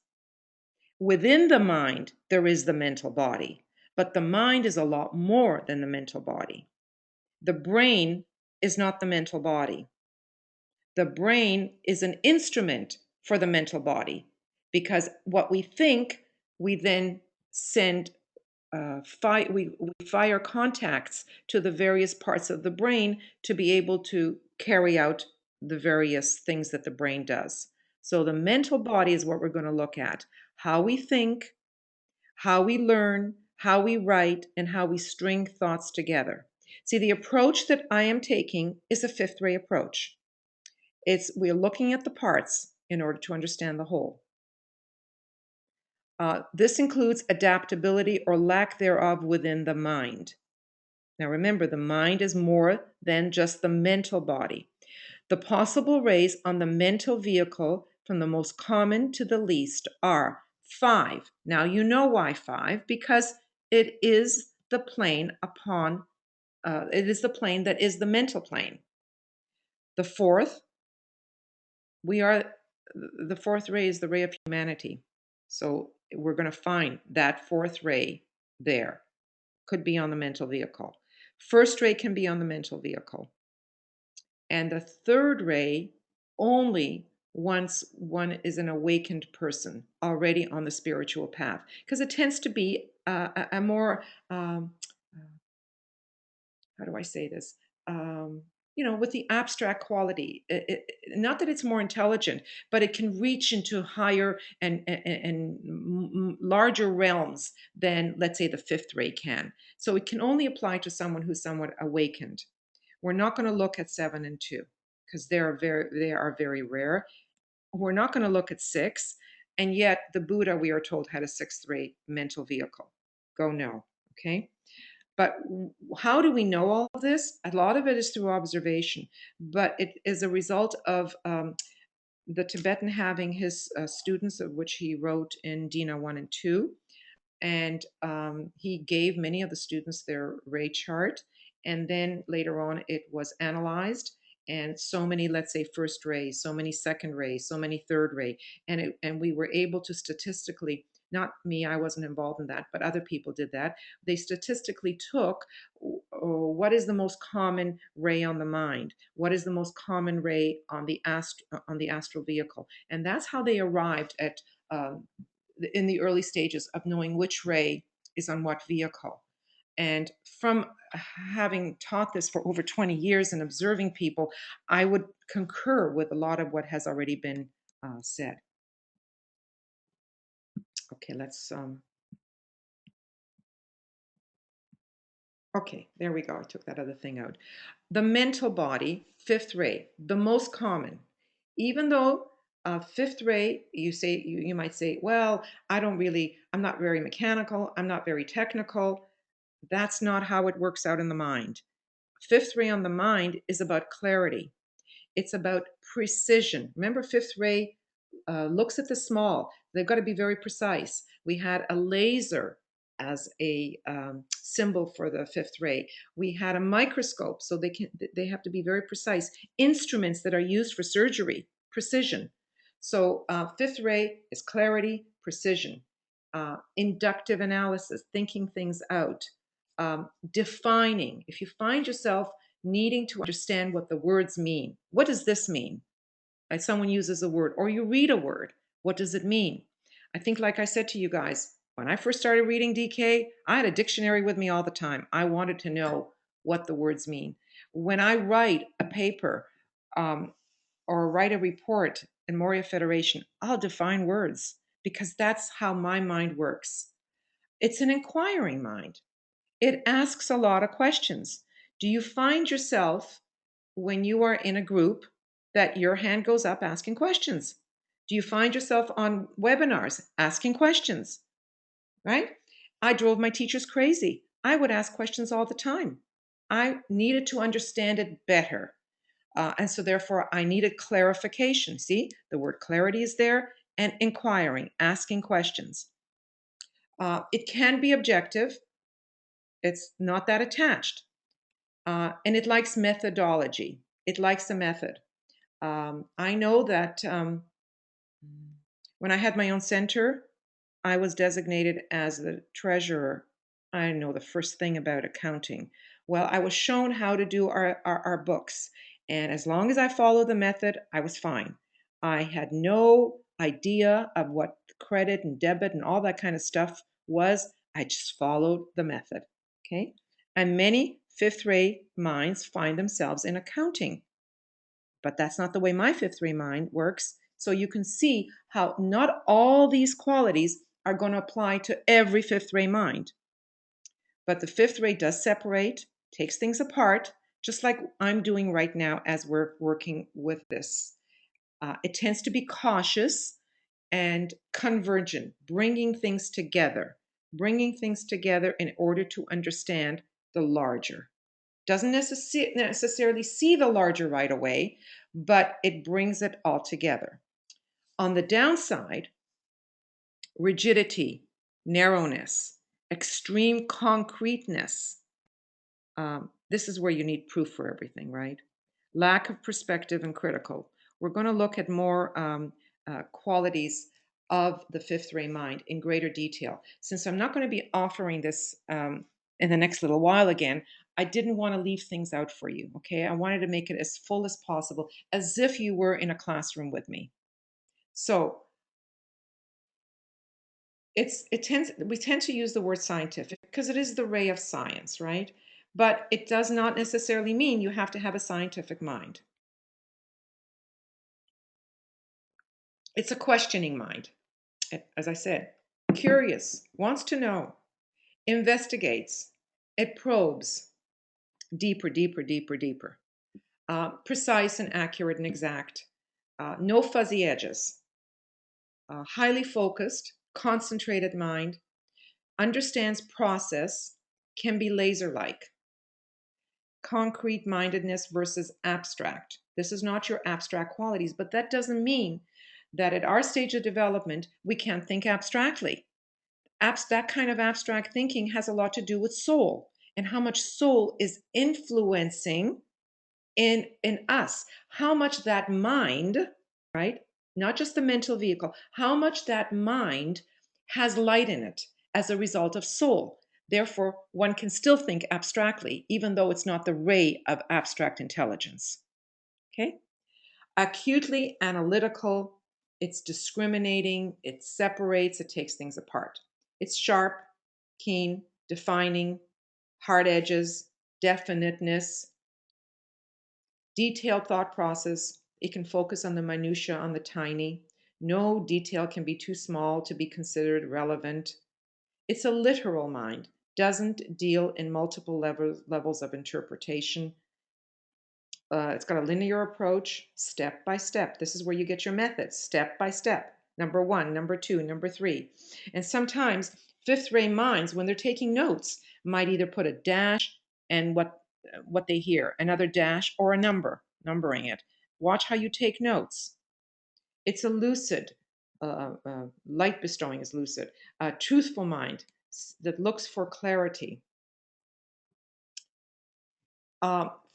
Within the mind, there is the mental body, but the mind is a lot more than the mental body. The brain is not the mental body. The brain is an instrument for the mental body because what we think, we then send we fire contacts to the various parts of the brain to be able to carry out the various things that the brain does. So the mental body is what we're going to look at. How we think, how we learn, how we write, and how we string thoughts together. See, the approach that I am taking is a fifth ray approach. We're looking at the parts in order to understand the whole. This includes adaptability or lack thereof within the mind. Now remember, the mind is more than just the mental body. The possible rays on the mental vehicle from the most common to the least are 5. Now you know why 5, because it is the plane that is the mental plane. The fourth the fourth ray is the ray of humanity. So we're going to find that fourth ray there. Could be on the mental vehicle. First ray can be on the mental vehicle. And the third ray only once one is an awakened person already on the spiritual path, because it tends to be a more, how do I say this? With the abstract quality. Not that it's more intelligent, but it can reach into higher and larger realms than, let's say, the fifth ray can. So it can only apply to someone who's somewhat awakened. We're not going to look at 7 and 2 because they are very rare. We're not going to look at 6, and yet the Buddha, we are told, had a sixth ray mental vehicle. Go no. Okay. But how do we know all of this? A lot of it is through observation, but it is a result of the Tibetan having his students, of which he wrote in Dina 1 and 2. And he gave many of the students their ray chart. And then later on, it was analyzed. And so many, let's say, first ray, so many second ray, so many third ray. And we were able to statistically, not me, I wasn't involved in that, but other people did that. They statistically took what is the most common ray on the mind, what is the most common ray on the astral vehicle, and that's how they arrived at in the early stages of knowing which ray is on what vehicle. And from having taught this for over 20 years and observing people, I would concur with a lot of what has already been said. Okay, okay, there we go. I took that other thing out. The mental body, fifth ray, the most common. Even though fifth ray, you might say, well, I'm not very mechanical, I'm not very technical. That's not how it works out in the mind. Fifth ray on the mind is about clarity. It's about precision. Remember, fifth ray looks at the small. They've got to be very precise. We had a laser as a symbol for the fifth ray. We had a microscope, so they have to be very precise. Instruments that are used for surgery, precision. So fifth ray is clarity, precision, inductive analysis, thinking things out, defining. If you find yourself needing to understand what the words mean, what does this mean? Like someone uses a word, or you read a word, what does it mean? I think, like I said to you guys, when I first started reading DK, I had a dictionary with me all the time. I wanted to know what the words mean. When I write a paper um, or write a report in Moria Federation, I'll define words because that's how my mind works. It's an inquiring mind. It asks a lot of questions. Do you find yourself, when you are in a group, that your hand goes up asking questions? Do you find yourself on webinars asking questions? Right? I drove my teachers crazy. I would ask questions all the time. I needed to understand it better. And so, therefore, I needed clarification. See, the word clarity is there, and inquiring, asking questions. It can be objective, it's not that attached. And it likes methodology. It likes a method. I know that when I had my own center, I was designated as the treasurer. I know the first thing about accounting. Well, I was shown how to do our books. And as long as I followed the method, I was fine. I had no idea of what credit and debit and all that kind of stuff was. I just followed the method. Okay. And many fifth rate minds find themselves in accounting. But that's not the way my fifth ray mind works. So you can see how not all these qualities are going to apply to every fifth ray mind. But the fifth ray does separate, takes things apart, just like I'm doing right now as we're working with this. It tends to be cautious and convergent, bringing things together in order to understand the larger. Doesn't necessarily see the larger right away, but it brings it all together. On the downside, rigidity, narrowness, extreme concreteness. This is where you need proof for everything, right? Lack of perspective and critical. We're going to look at more qualities of the fifth ray mind in greater detail. Since I'm not going to be offering this in the next little while again, I didn't want to leave things out for you, okay? I wanted to make it as full as possible, as if you were in a classroom with me. So we tend to use the word scientific because it is the ray of science, right? But it does not necessarily mean you have to have a scientific mind. It's a questioning mind, as I said. Curious, wants to know, investigates, it probes deeper, deeper, deeper, deeper. Precise and accurate and exact. No fuzzy edges. Highly focused, concentrated mind, understands process, can be laser-like. Concrete mindedness versus abstract. This is not your abstract qualities, but that doesn't mean that at our stage of development, we can't think abstractly. That kind of abstract thinking has a lot to do with soul and how much soul is influencing in us, how much that mind, right, not just the mental vehicle, how much that mind has light in it as a result of soul. Therefore, one can still think abstractly, even though it's not the ray of abstract intelligence. Okay? Acutely analytical, it's discriminating, it separates, it takes things apart. It's sharp, keen, defining, hard edges, definiteness, detailed thought process. It can focus on the minutiae, on the tiny. No detail can be too small to be considered relevant. It's a literal mind, doesn't deal in multiple levels of interpretation. It's got a linear approach, step by step. This is where you get your methods, step by step. Number one, number two, number three. And sometimes fifth ray minds, when they're taking notes, might either put a dash and what they hear, another dash or a number, numbering it. Watch how you take notes. It's a lucid, light bestowing is lucid, a truthful mind that looks for clarity.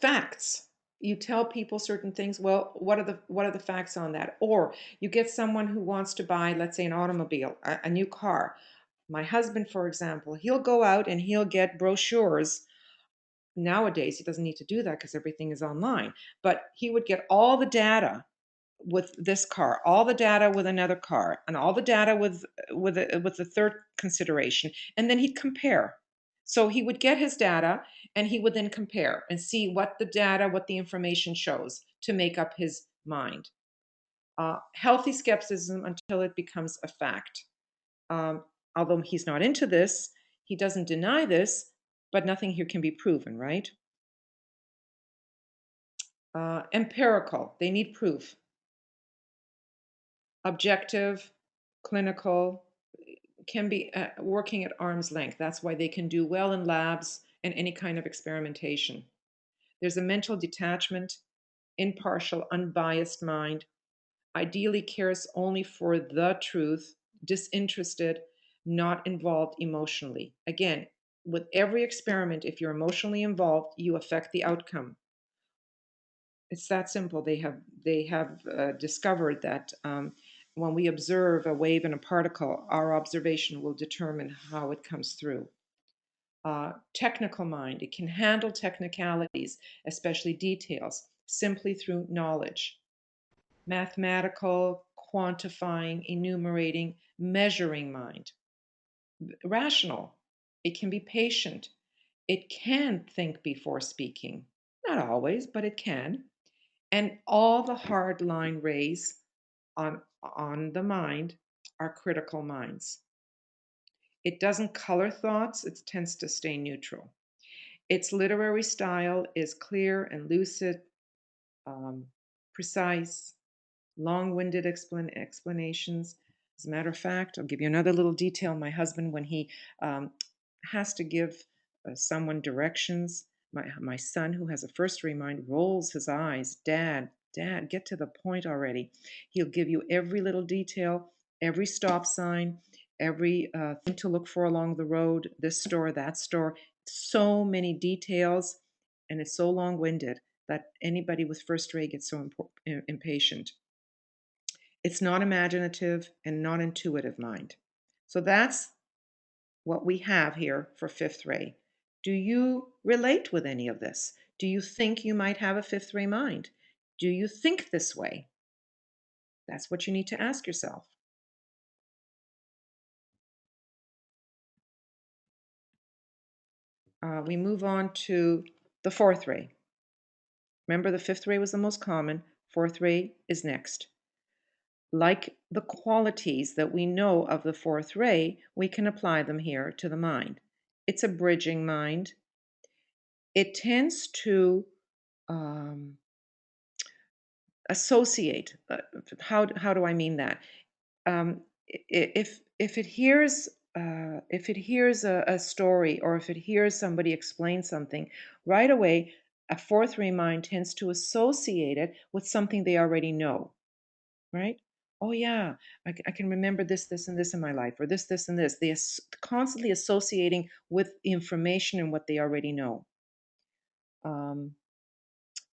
Facts. You tell people certain things. Well, what are the facts on that? Or you get someone who wants to buy, let's say, an automobile, a new car. My husband, for example, he'll go out and he'll get brochures. Nowadays, he doesn't need to do that because everything is online. But he would get all the data with this car, all the data with another car, and all the data with the third consideration, and then he'd compare. So he would get his data and he would then compare and see what the data, what the information shows to make up his mind. Healthy skepticism until it becomes a fact. Although he's not into this, he doesn't deny this, but nothing here can be proven, right? Empirical, they need proof. Objective, clinical, can be working at arm's length. That's why they can do well in labs and any kind of experimentation. There's a mental detachment, impartial, unbiased mind, ideally cares only for the truth, disinterested, not involved emotionally. Again, with every experiment, if you're emotionally involved, you affect the outcome. It's that simple. They have discovered that when we observe a wave and a particle, our observation will determine how it comes through. Technical mind, it can handle technicalities, especially details, simply through knowledge. Mathematical, quantifying, enumerating, measuring mind. Rational, it can be patient. It can think before speaking. Not always, but it can. And all the hard line rays on the mind are critical minds. It doesn't color thoughts, it tends to stay neutral. Its literary style is clear and lucid, um, precise, long-winded explanations. As a matter of fact, I'll give you another little detail. My husband, when he um, has to give someone directions, my son, who has a first ray mind, rolls his eyes. Dad, get to the point already. He'll give you every little detail, every stop sign, every thing to look for along the road, this store, that store. So many details, and it's so long-winded that anybody with first ray gets so impatient. It's not imaginative and not intuitive mind. So that's what we have here for fifth ray. Do you relate with any of this? Do you think you might have a fifth ray mind? Do you think this way? That's what you need to ask yourself. We move on to the fourth ray. Remember, the fifth ray was the most common. Fourth ray is next. Like the qualities that we know of the fourth ray, we can apply them here to the mind. It's a bridging mind. It tends to um, associate. How do I mean that? If it hears if it hears a story, or if it hears somebody explain something, right away, a fourth ray mind tends to associate it with something they already know, right? Oh yeah, I can remember this, and this in my life, or this, and this. They constantly associating with information and what they already know. Um,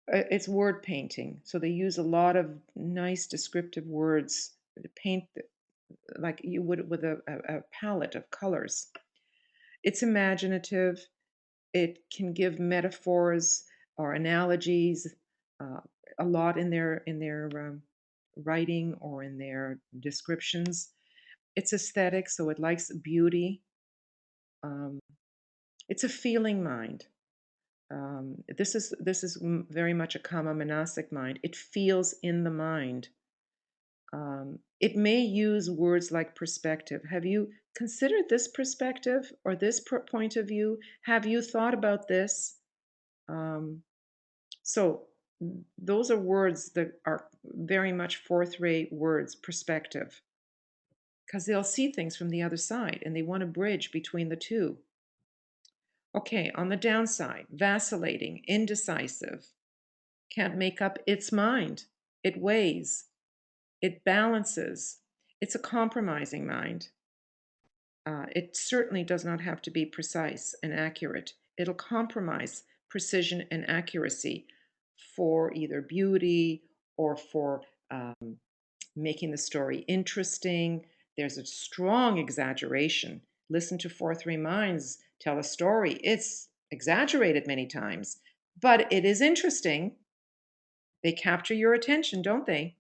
it's word painting, so they use a lot of nice descriptive words to paint like you would with a palette of colors. It's imaginative. It can give metaphors or analogies uh, a lot in their writing or in their descriptions. It's aesthetic, so it likes beauty. Um, it's a feeling mind. This is very much a kama manasic mind. It feels in the mind. It may use words like perspective. Have you considered this perspective or this point of view? Have you thought about this? Um, so those are words that are very much fourth rate words, perspective, because they'll see things from the other side and they want to bridge between the two. Okay, on the downside, vacillating, indecisive, can't make up its mind. It weighs, it balances. It's a compromising mind. It certainly does not have to be precise and accurate. It'll compromise precision and accuracy for either beauty or for making the story interesting. There's a strong exaggeration. Listen to Four Three Minds tell a story. It's exaggerated many times, but it is interesting. They capture your attention, don't they?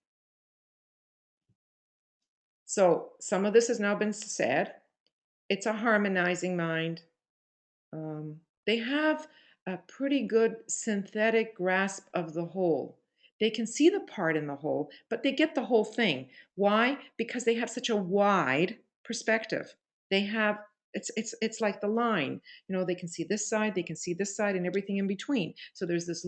So some of this has now been said. It's a harmonizing mind. They have a pretty good synthetic grasp of the whole. They can see the part in the whole, but they get the whole thing. Why? Because they have such a wide perspective. They have it's like the line. They can see this side, they can see this side, and everything in between. So there's this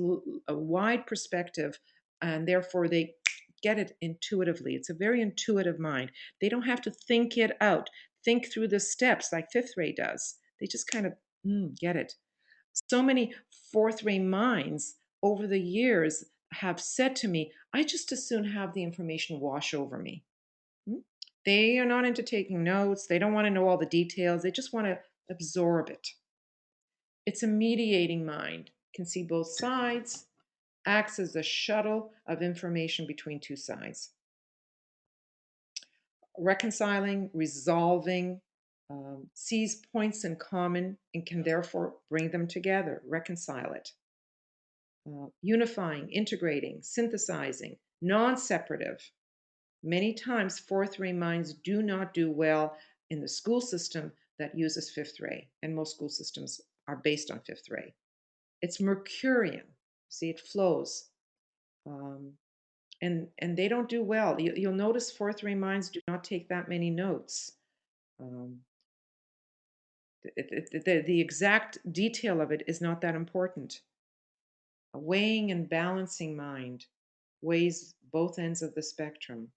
a wide perspective, and therefore they get it intuitively. It's a very intuitive mind. They don't have to think it out, think through the steps like fifth ray does. They just kind of get it. So many fourth ray minds over the years have said to me, I just as soon have the information wash over me. Hmm? They are not into taking notes. They don't want to know all the details. They just want to absorb it. It's a mediating mind, can see both sides, acts as a shuttle of information between two sides. Reconciling, resolving, sees points in common and can therefore bring them together, reconcile it. Unifying, integrating, synthesizing, non separative. Many times, fourth ray minds do not do well in the school system that uses fifth ray, and most school systems are based on fifth ray. It's Mercurian. See, it flows. Um, and they don't do well. You'll notice fourth ray minds do not take that many notes. Um, the exact detail of it is not that important. A weighing and balancing mind weighs both ends of the spectrum.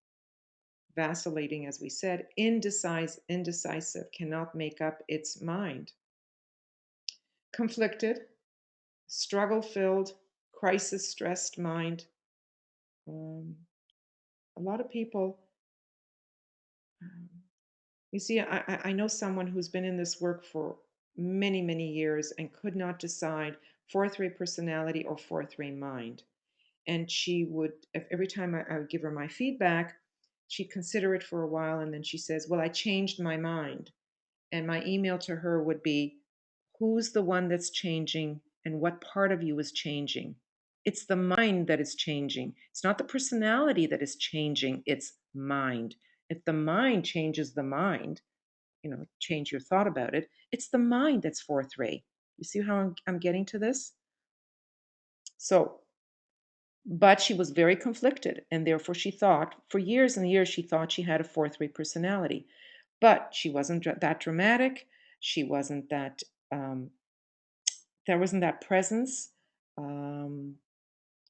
Vacillating, as we said, indecisive, cannot make up its mind. Conflicted, struggle filled, crisis stressed mind. Um, a lot of people, um, you see, I know someone who's been in this work for many, many years and could not decide fourth ray personality or fourth ray mind. And she would, every time I would give her my feedback, she'd consider it for a while, and then she says, well, I changed my mind. And my email to her would be, who's the one that's changing and what part of you is changing? It's the mind that is changing. It's not the personality that is changing, it's mind. If the mind changes the mind, change your thought about it, it's the mind that's fourth ray. You see how I'm getting to this? So, but she was very conflicted, and therefore she thought, for years and years, she thought she had a fourth ray personality. But she wasn't that dramatic. She wasn't that, um, there wasn't that presence. Um,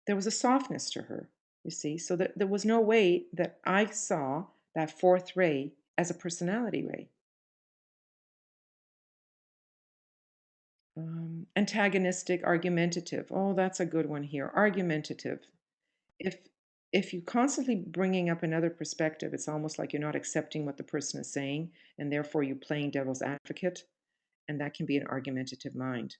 there was a softness to her, you see. So that there was no way that I saw that fourth ray as a personality ray. Antagonistic, argumentative. Oh, that's a good one here. Argumentative. If if you're constantly bringing up another perspective, it's almost like you're not accepting what the person is saying, and therefore you're playing devil's advocate, and that can be an argumentative mind.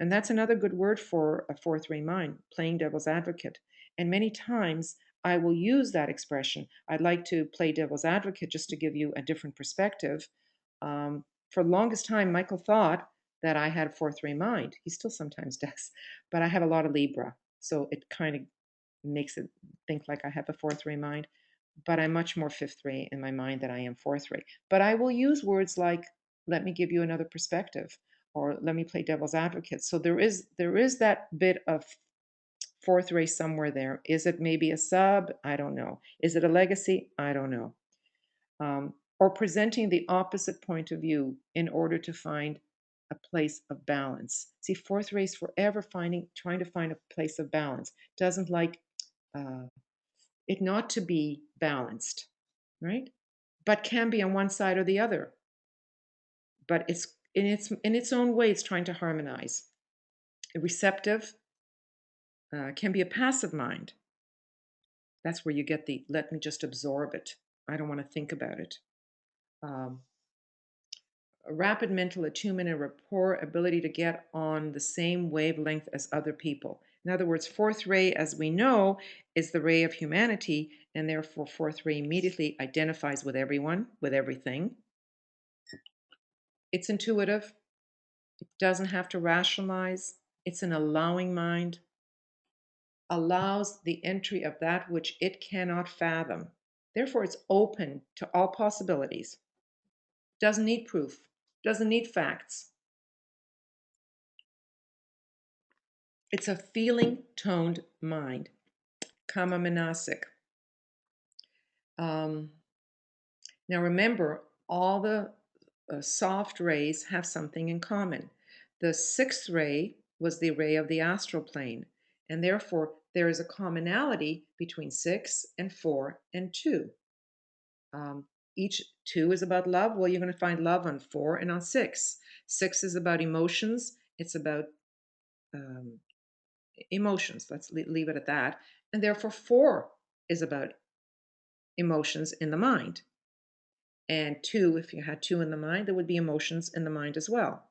And that's another good word for a fourth ray mind, playing devil's advocate. And many times I will use that expression. I'd like to play devil's advocate just to give you a different perspective. For the longest time, Michael thought that I had a fourth ray mind. He still sometimes does, but I have a lot of Libra. So it kind of makes it think like I have a fourth ray mind. But I'm much more fifth ray in my mind than I am fourth ray. But I will use words like, let me give you another perspective, or let me play devil's advocate. So there is that bit of fourth ray somewhere there. Is it maybe a sub? I don't know. Is it a legacy? I don't know. Or presenting the opposite point of view in order to find a place of balance. See, fourth ray is forever trying to find a place of balance. Doesn't like uh, it not to be balanced, right? But can be on one side or the other. But it's in its own way, it's trying to harmonize. Receptive can be a passive mind. That's where you get the let me just absorb it. I don't want to think about it. Um, a rapid mental attunement and rapport, ability to get on the same wavelength as other people. In other words, fourth ray, as we know, is the ray of humanity, and therefore fourth ray immediately identifies with everyone, with everything. It's intuitive. It doesn't have to rationalize. It's an allowing mind, allows the entry of that which it cannot fathom. Therefore, it's open to all possibilities. Doesn't need proof, doesn't need facts. It's a feeling toned mind. Kama Manasic. Um, Now remember, all the soft rays have something in common. The sixth ray was the ray of the astral plane, and therefore there is a commonality between 6 and 4 and 2. Um, each 2 is about love. Well, you're going to find love on 4 and on 6. 6 is about emotions. It's about um, emotions. Let's leave it at that. And therefore, 4 is about emotions in the mind. And 2, if you had 2 in the mind, there would be emotions in the mind as well,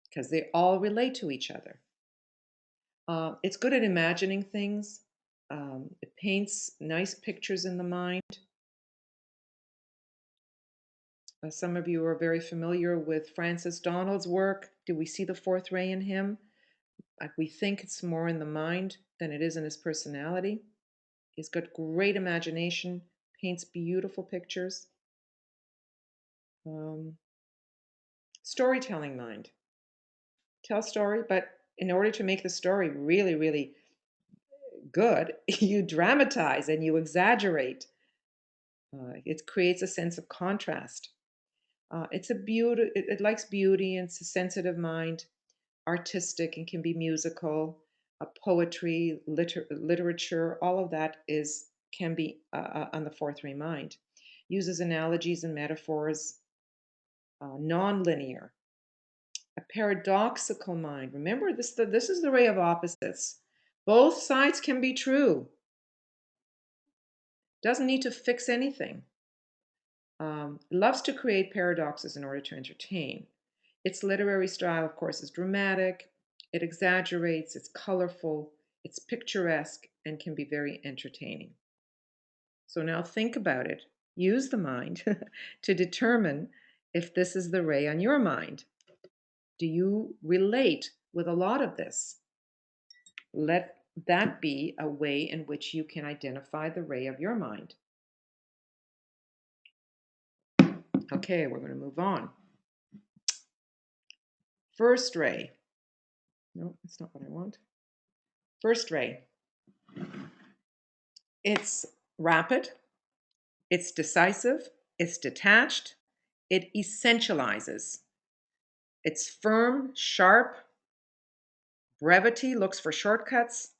because they all relate to each other. It's good at imagining things. It paints nice pictures in the mind. Some of you are very familiar with Francis Donald's work. Do we see the fourth ray in him? We think it's more in the mind than it is in his personality. He's got great imagination, paints beautiful pictures. Um, Storytelling mind. Tell story, but in order to make the story really, really good, you dramatize and you exaggerate. It creates a sense of contrast. It's a beauty. It likes beauty, and it's a sensitive mind, artistic, and can be musical. Poetry, literature, all of that is can be on the fourth ray mind. Uses analogies and metaphors. Non-linear, a paradoxical mind. Remember, this is the ray of opposites. Both sides can be true. Doesn't need to fix anything. Loves to create paradoxes in order to entertain. Its literary style, of course, is dramatic. It exaggerates, it's colorful, it's picturesque, and can be very entertaining. So now think about it. Use the mind to determine if this is the ray on your mind. Do you relate with a lot of this? Let that be a way in which you can identify the ray of your mind. Okay, we're going to move on. First ray. No, that's not what I want. First ray. It's rapid, it's decisive, it's detached, it essentializes. It's firm, sharp, brevity, looks for shortcuts,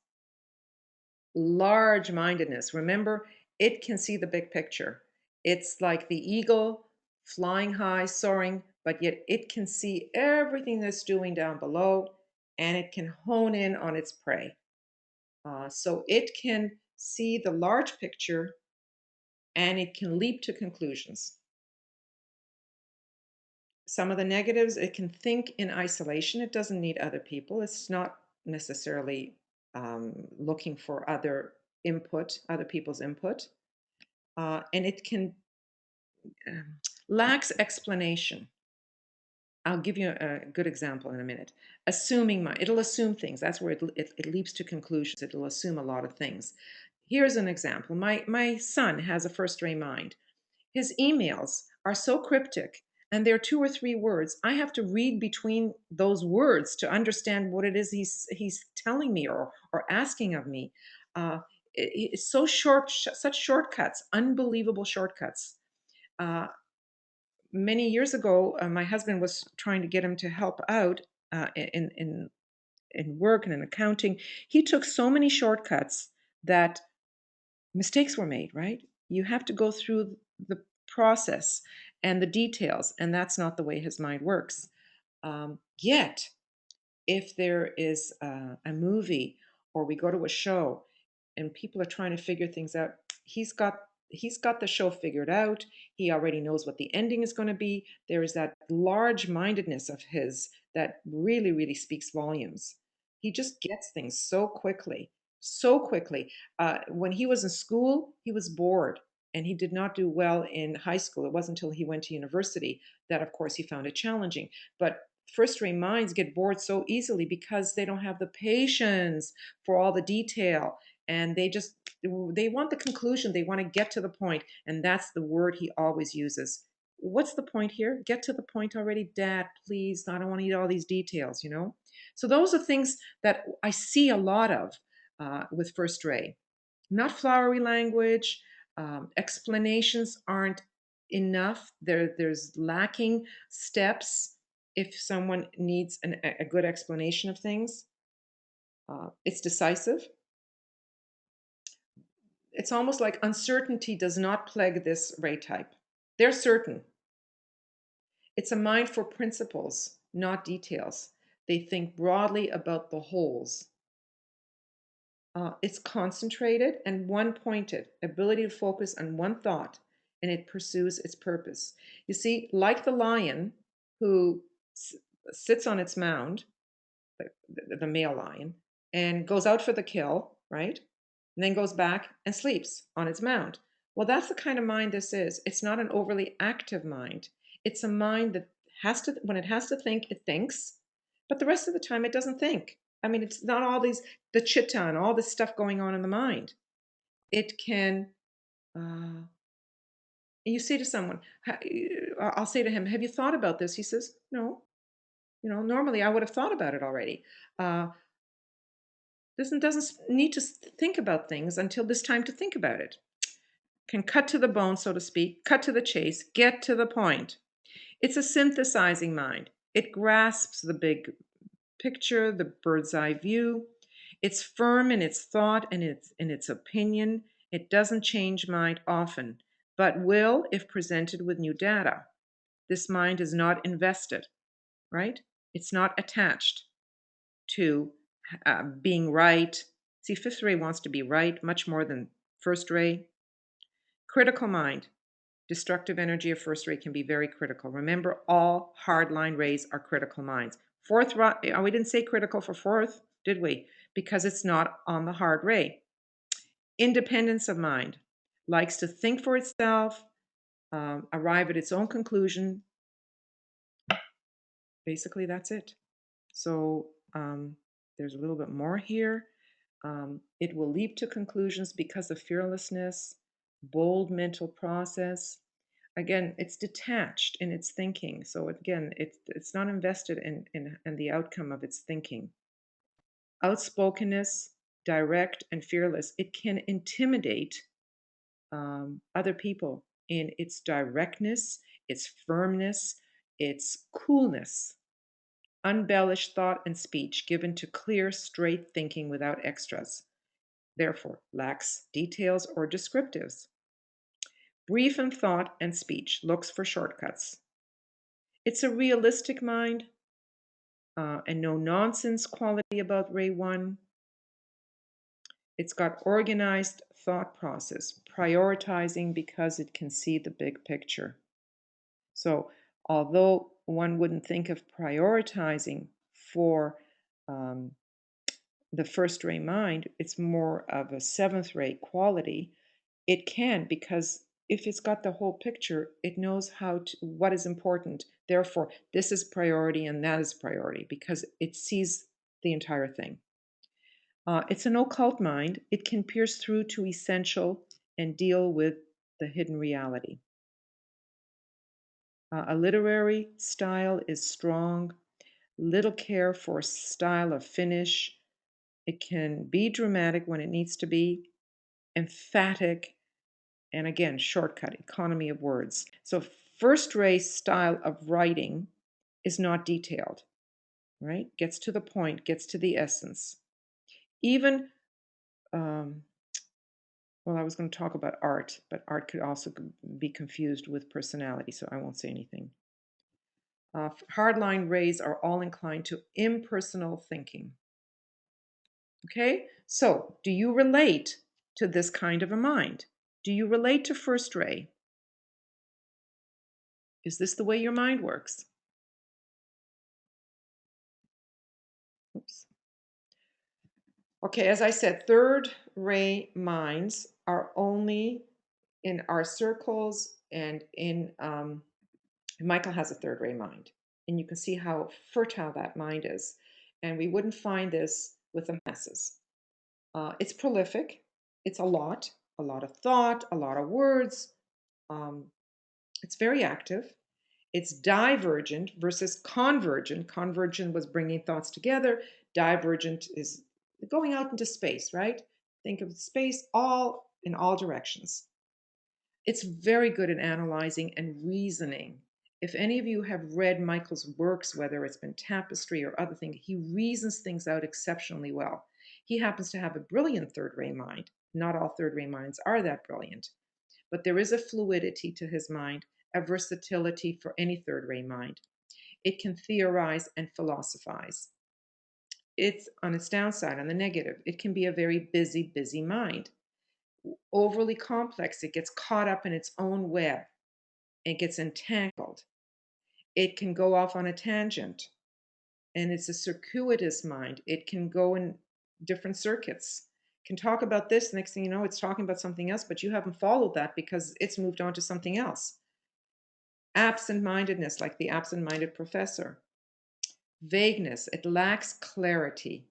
large mindedness. Remember, it can see the big picture. It's like the eagle flying high, soaring, but yet it can see everything that's doing down below, and it can hone in on its prey. So it can see the large picture, and it can leap to conclusions. Some of the negatives, it can think in isolation. It doesn't need other people. It's not necessarily looking for other people's input. And it can lacks explanation. I'll give you a good example in a minute. Assuming mind, it'll assume things. That's where it leaps to conclusions. It'll assume a lot of things. Here's an example. My son has a first-ray mind. His emails are so cryptic, and they're 2 or 3 words. I have to read between those words to understand what it is he's telling me or asking of me. It's so short, such shortcuts, unbelievable shortcuts. Uh, Many years ago, my husband was trying to get him to help out in work and in accounting. He took so many shortcuts that mistakes were made. Right? You have to go through the process and the details, and that's not the way his mind works. Yet, if there is a movie or we go to a show and people are trying to figure things out, he's got he's got the show figured out. He already knows what the ending is going to be. There is that large mindedness of his that really, really speaks volumes. He just gets things so quickly, so quickly. When he was in school, he was bored and he did not do well in high school. It wasn't until he went to university that, of course, he found it challenging. But first-rate minds get bored so easily because they don't have the patience for all the detail, and they want the conclusion. They want to get to the point, and that's the word he always uses. What's the point here? Get to the point already, Dad, please. I don't want to eat all these details. So those are things that I see a lot of with first ray. Not flowery language. Explanations aren't enough. There's lacking steps if someone needs a good explanation of things. It's decisive. It's almost like uncertainty does not plague this ray type. They're certain. It's a mind for principles, not details. They think broadly about the wholes. It's concentrated and one pointed, ability to focus on one thought, and it pursues its purpose. You see, like the lion who sits on its mound, the male lion, and goes out for the kill, right? And then goes back and sleeps on its mound. Well, that's the kind of mind this is. It's not an overly active mind. It's a mind that when it has to think, it thinks, but the rest of the time it doesn't think. I mean, it's not all the chitta and all this stuff going on in the mind. It can, uh, you say to someone, I'll say to him, have you thought about this? He says, no. Normally I would have thought about it already. Uh, doesn't need to think about things until this time to think about it. Can cut to the bone, so to speak, cut to the chase, get to the point. It's a synthesizing mind. It grasps the big picture, the bird's eye view. It's firm in its thought and in its opinion. It doesn't change mind often, but will if presented with new data. This mind is not invested, right? It's not attached to being right. See, fifth ray wants to be right much more than first ray. Critical mind. Destructive energy of first ray can be very critical. Remember, all hardline rays are critical minds. Fourth, we didn't say critical for fourth, did we? Because it's not on the hard ray. Independence of mind. Likes to think for itself, arrive at its own conclusion. Basically, that's it. So there's a little bit more here. It will leap to conclusions because of fearlessness, bold mental process. Again, it's detached in its thinking. So again, it's not invested in the outcome of its thinking. Outspokenness, direct and fearless. It can intimidate other people in its directness, its firmness, its coolness. Unbellished thought and speech given to clear, straight thinking without extras. Therefore, lacks details or descriptives. Brief in thought and speech, looks for shortcuts. It's a realistic mind, and no nonsense quality about Ray 1. It's got organized thought process, prioritizing because it can see the big picture. So, although one wouldn't think of prioritizing for um, the first ray mind, it's more of a seventh ray quality. It can, because if it's got the whole picture, it knows what is important. Therefore, this is priority and that is priority because it sees the entire thing. It's an occult mind. It can pierce through to essential and deal with the hidden reality. A literary style is strong, little care for style of finish. It can be dramatic when it needs to be, emphatic, and again, shortcut, economy of words. So, first ray style of writing is not detailed, right? Gets to the point, gets to the essence. Even, well, I was going to talk about art, but art could also be confused with personality, so I won't say anything. Hardline rays are all inclined to impersonal thinking. Okay, so do you relate to this kind of a mind? Do you relate to first ray? Is this the way your mind works? Oops. Okay, as I said, third ray minds are only in our circles and in, Michael has a third ray mind. And you can see how fertile that mind is. And we wouldn't find this with the masses. It's prolific. It's a lot of thought, a lot of words. Um, it's very active. It's divergent versus convergent. Convergent was bringing thoughts together. Divergent is going out into space, right? Think of space all in all directions. It's very good at analyzing and reasoning. If any of you have read Michael's works, whether it's been Tapestry or other things, he reasons things out exceptionally well. He happens to have a brilliant third ray mind. Not all third ray minds are that brilliant, but there is a fluidity to his mind, a versatility for any third ray mind. It can theorize and philosophize. It's on its downside, on the negative. It can be a very busy, busy mind. Overly complex, it gets caught up in its own web. It gets entangled. It can go off on a tangent. And it's a circuitous mind. It can go in different circuits. It can talk about this, next thing you know, it's talking about something else, but you haven't followed that because it's moved on to something else. Absent-mindedness, like the absent-minded professor. Vagueness, it lacks clarity,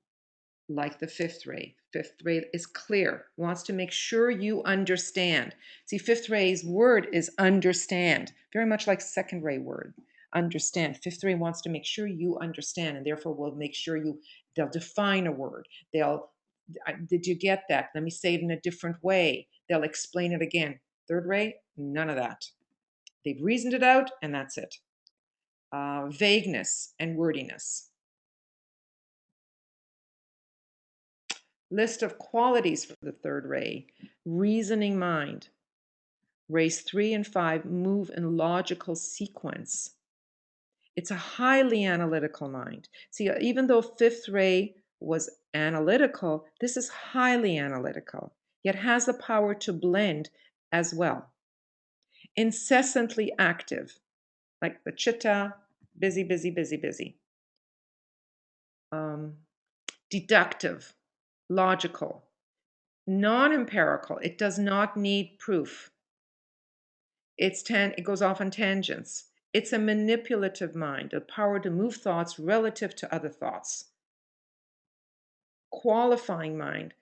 like the fifth ray. Fifth ray is clear, wants to make sure you understand. See, fifth ray's word is understand, very much like second ray word, understand. Fifth ray wants to make sure you understand, and therefore will make sure they'll define a word. Did you get that? Let me say it in a different way. They'll explain it again. Third ray, none of that. They've reasoned it out, and that's it. Vagueness and wordiness. List of qualities for the third ray. Reasoning mind. Rays 3 and 5 move in logical sequence. It's a highly analytical mind. See, even though fifth ray was analytical, this is highly analytical, yet has the power to blend as well. Incessantly active, like the chitta, busy, busy, busy, busy. Deductive, logical, non-empirical. It does not need proof. It goes off on tangents. It's a manipulative mind, a power to move thoughts relative to other thoughts. Qualifying mind,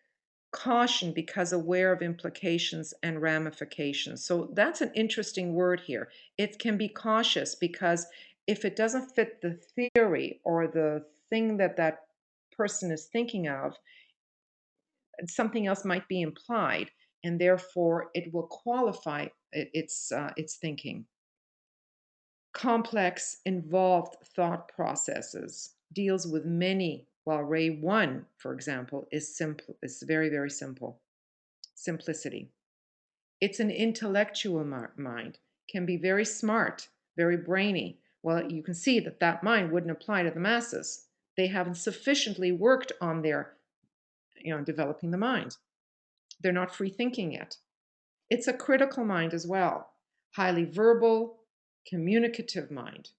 caution because aware of implications and ramifications. So that's an interesting word here. It can be cautious because if it doesn't fit the theory or the thing that that person is thinking of, something else might be implied, and therefore it will qualify its thinking. Complex, involved thought processes, deals with many, while Ray 1, for example, is simple, is very, very simple. Simplicity. It's an intellectual mind, can be very smart, very brainy. Well, you can see that that mind wouldn't apply to the masses. They haven't sufficiently worked on their, developing the mind. They're not free thinking yet. It's a critical mind as well, highly verbal, communicative mind,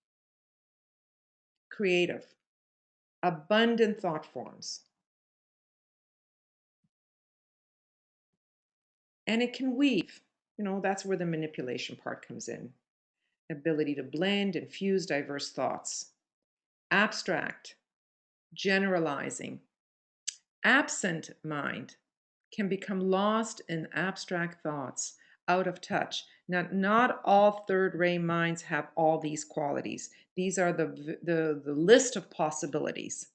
creative, abundant thought forms. And it can weave. That's where the manipulation part comes in. Ability to blend and fuse diverse thoughts. Abstract, generalizing. Absent mind can become lost in abstract thoughts, out of touch. Now, not all third-ray minds have all these qualities. These are the list of possibilities.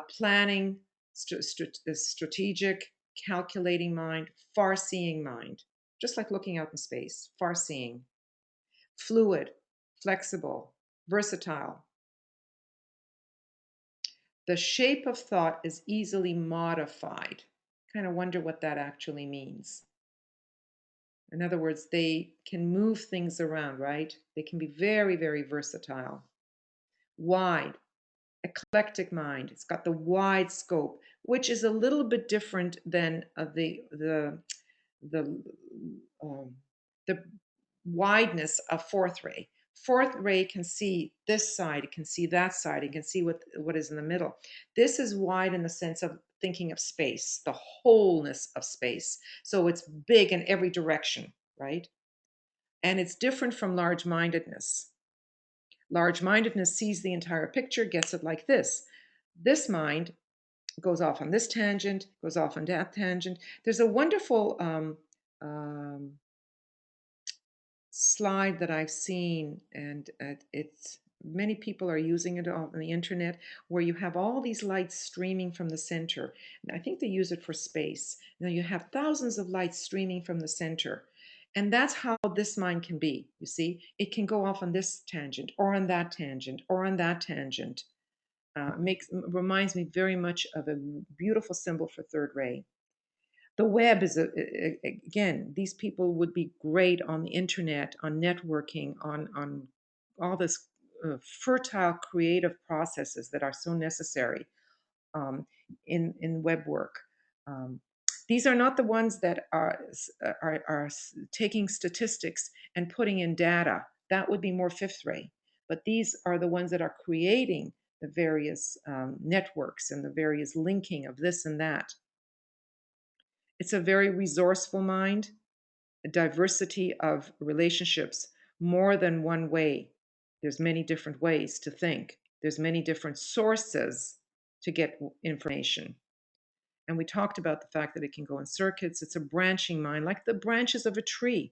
Planning, strategic, calculating mind, far-seeing mind, just like looking out in space, far-seeing, fluid, flexible, versatile. The shape of thought is easily modified. Kind of wonder what that actually means. In other words, they can move things around, right? They can be very, very versatile. Wide, eclectic mind. It's got the wide scope, which is a little bit different than the um, the wideness of fourth ray. Fourth ray can see this side, it can see that side, it can see what is in the middle. This is wide in the sense of thinking of space, the wholeness of space. So it's big in every direction, right? And it's different from large mindedness. Large mindedness sees the entire picture, gets it like this. This mind goes off on this tangent, goes off on that tangent. There's a wonderful slide that I've seen, and it's many people are using it on the internet, where you have all these lights streaming from the center. And I think they use it for space. Now you have thousands of lights streaming from the center. And that's how this mind can be. You see, it can go off on this tangent or on that tangent or on that tangent. Reminds me very much of a beautiful symbol for third ray. The web is again, these people would be great on the internet, on networking, on all this fertile creative processes that are so necessary um, in web work. Um, these are not the ones that are taking statistics and putting in data. That would be more fifth ray. But these are the ones that are creating the various networks and the various linking of this and that. It's a very resourceful mind, a diversity of relationships, more than one way. There's many different ways to think. There's many different sources to get information. And we talked about the fact that it can go in circuits. It's a branching mind, like the branches of a tree.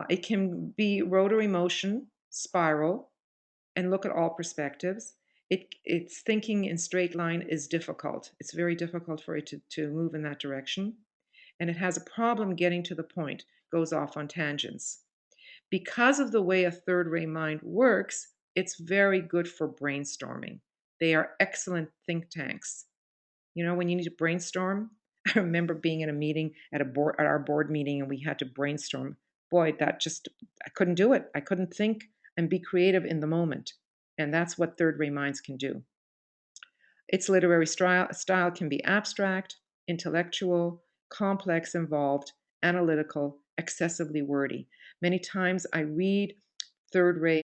It can be rotary motion, spiral, and look at all perspectives. Its thinking in straight line is difficult. It's very difficult for it to move in that direction. And it has a problem getting to the point, goes off on tangents. Because of the way a third ray mind works, it's very good for brainstorming. They are excellent think tanks. When you need to brainstorm, I remember being in a meeting at our board meeting, and we had to brainstorm. Boy, I couldn't do it. I couldn't think and be creative in the moment. And that's what third ray minds can do. Its literary style can be abstract, intellectual, complex, involved, analytical, excessively wordy. Many times I read third ray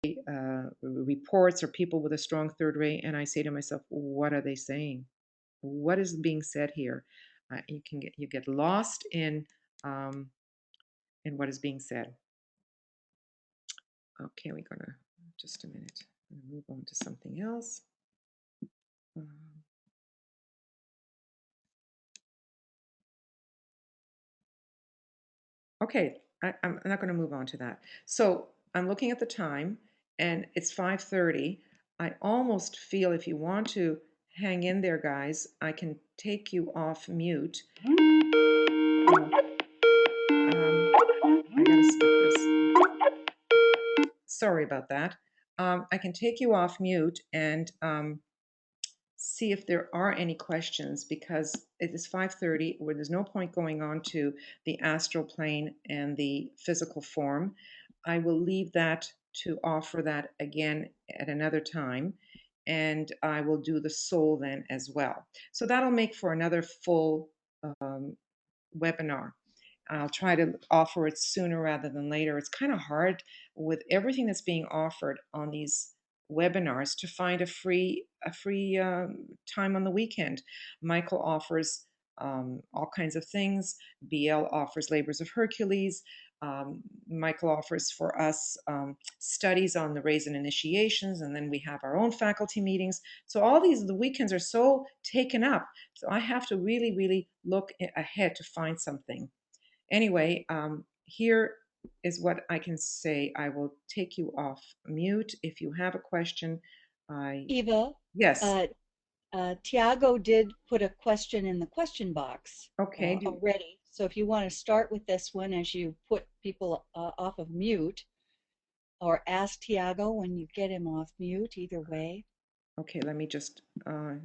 reports or people with a strong third ray, and I say to myself, what are they saying? What is being said here? You get lost in what is being said. Okay, we're gonna just a minute. I'm gonna move on to something else. Um, Okay, I'm not going to move on to that. So I'm looking at the time, and it's 5:30. I almost feel if you want to hang in there, guys, I can take you off mute. I gotta skip this. Sorry about that. I can take you off mute and see if there are any questions, because it is 5:30 where there's no point going on to the astral plane and the physical form. I will leave that to offer that again at another time, and I will do the soul then as well. So that'll make for another full um, webinar. I'll try to offer it sooner rather than later. It's kind of hard with everything that's being offered on these webinars to find a free time on the weekend. Michael offers all kinds of things. BL offers Labors of Hercules. Michael offers for us studies on the rays and initiations, and then we have our own faculty meetings. So all these the weekends are so taken up. So I have to really, really look ahead to find something. Anyway, here is what I can say. I will take you off mute. If you have a question, I, Eva, yes, uh, Tiago did put a question in the question box okay. already. So if you want to start with this one as you put people off of mute, or ask Tiago when you get him off mute, either way. Okay, let me just, I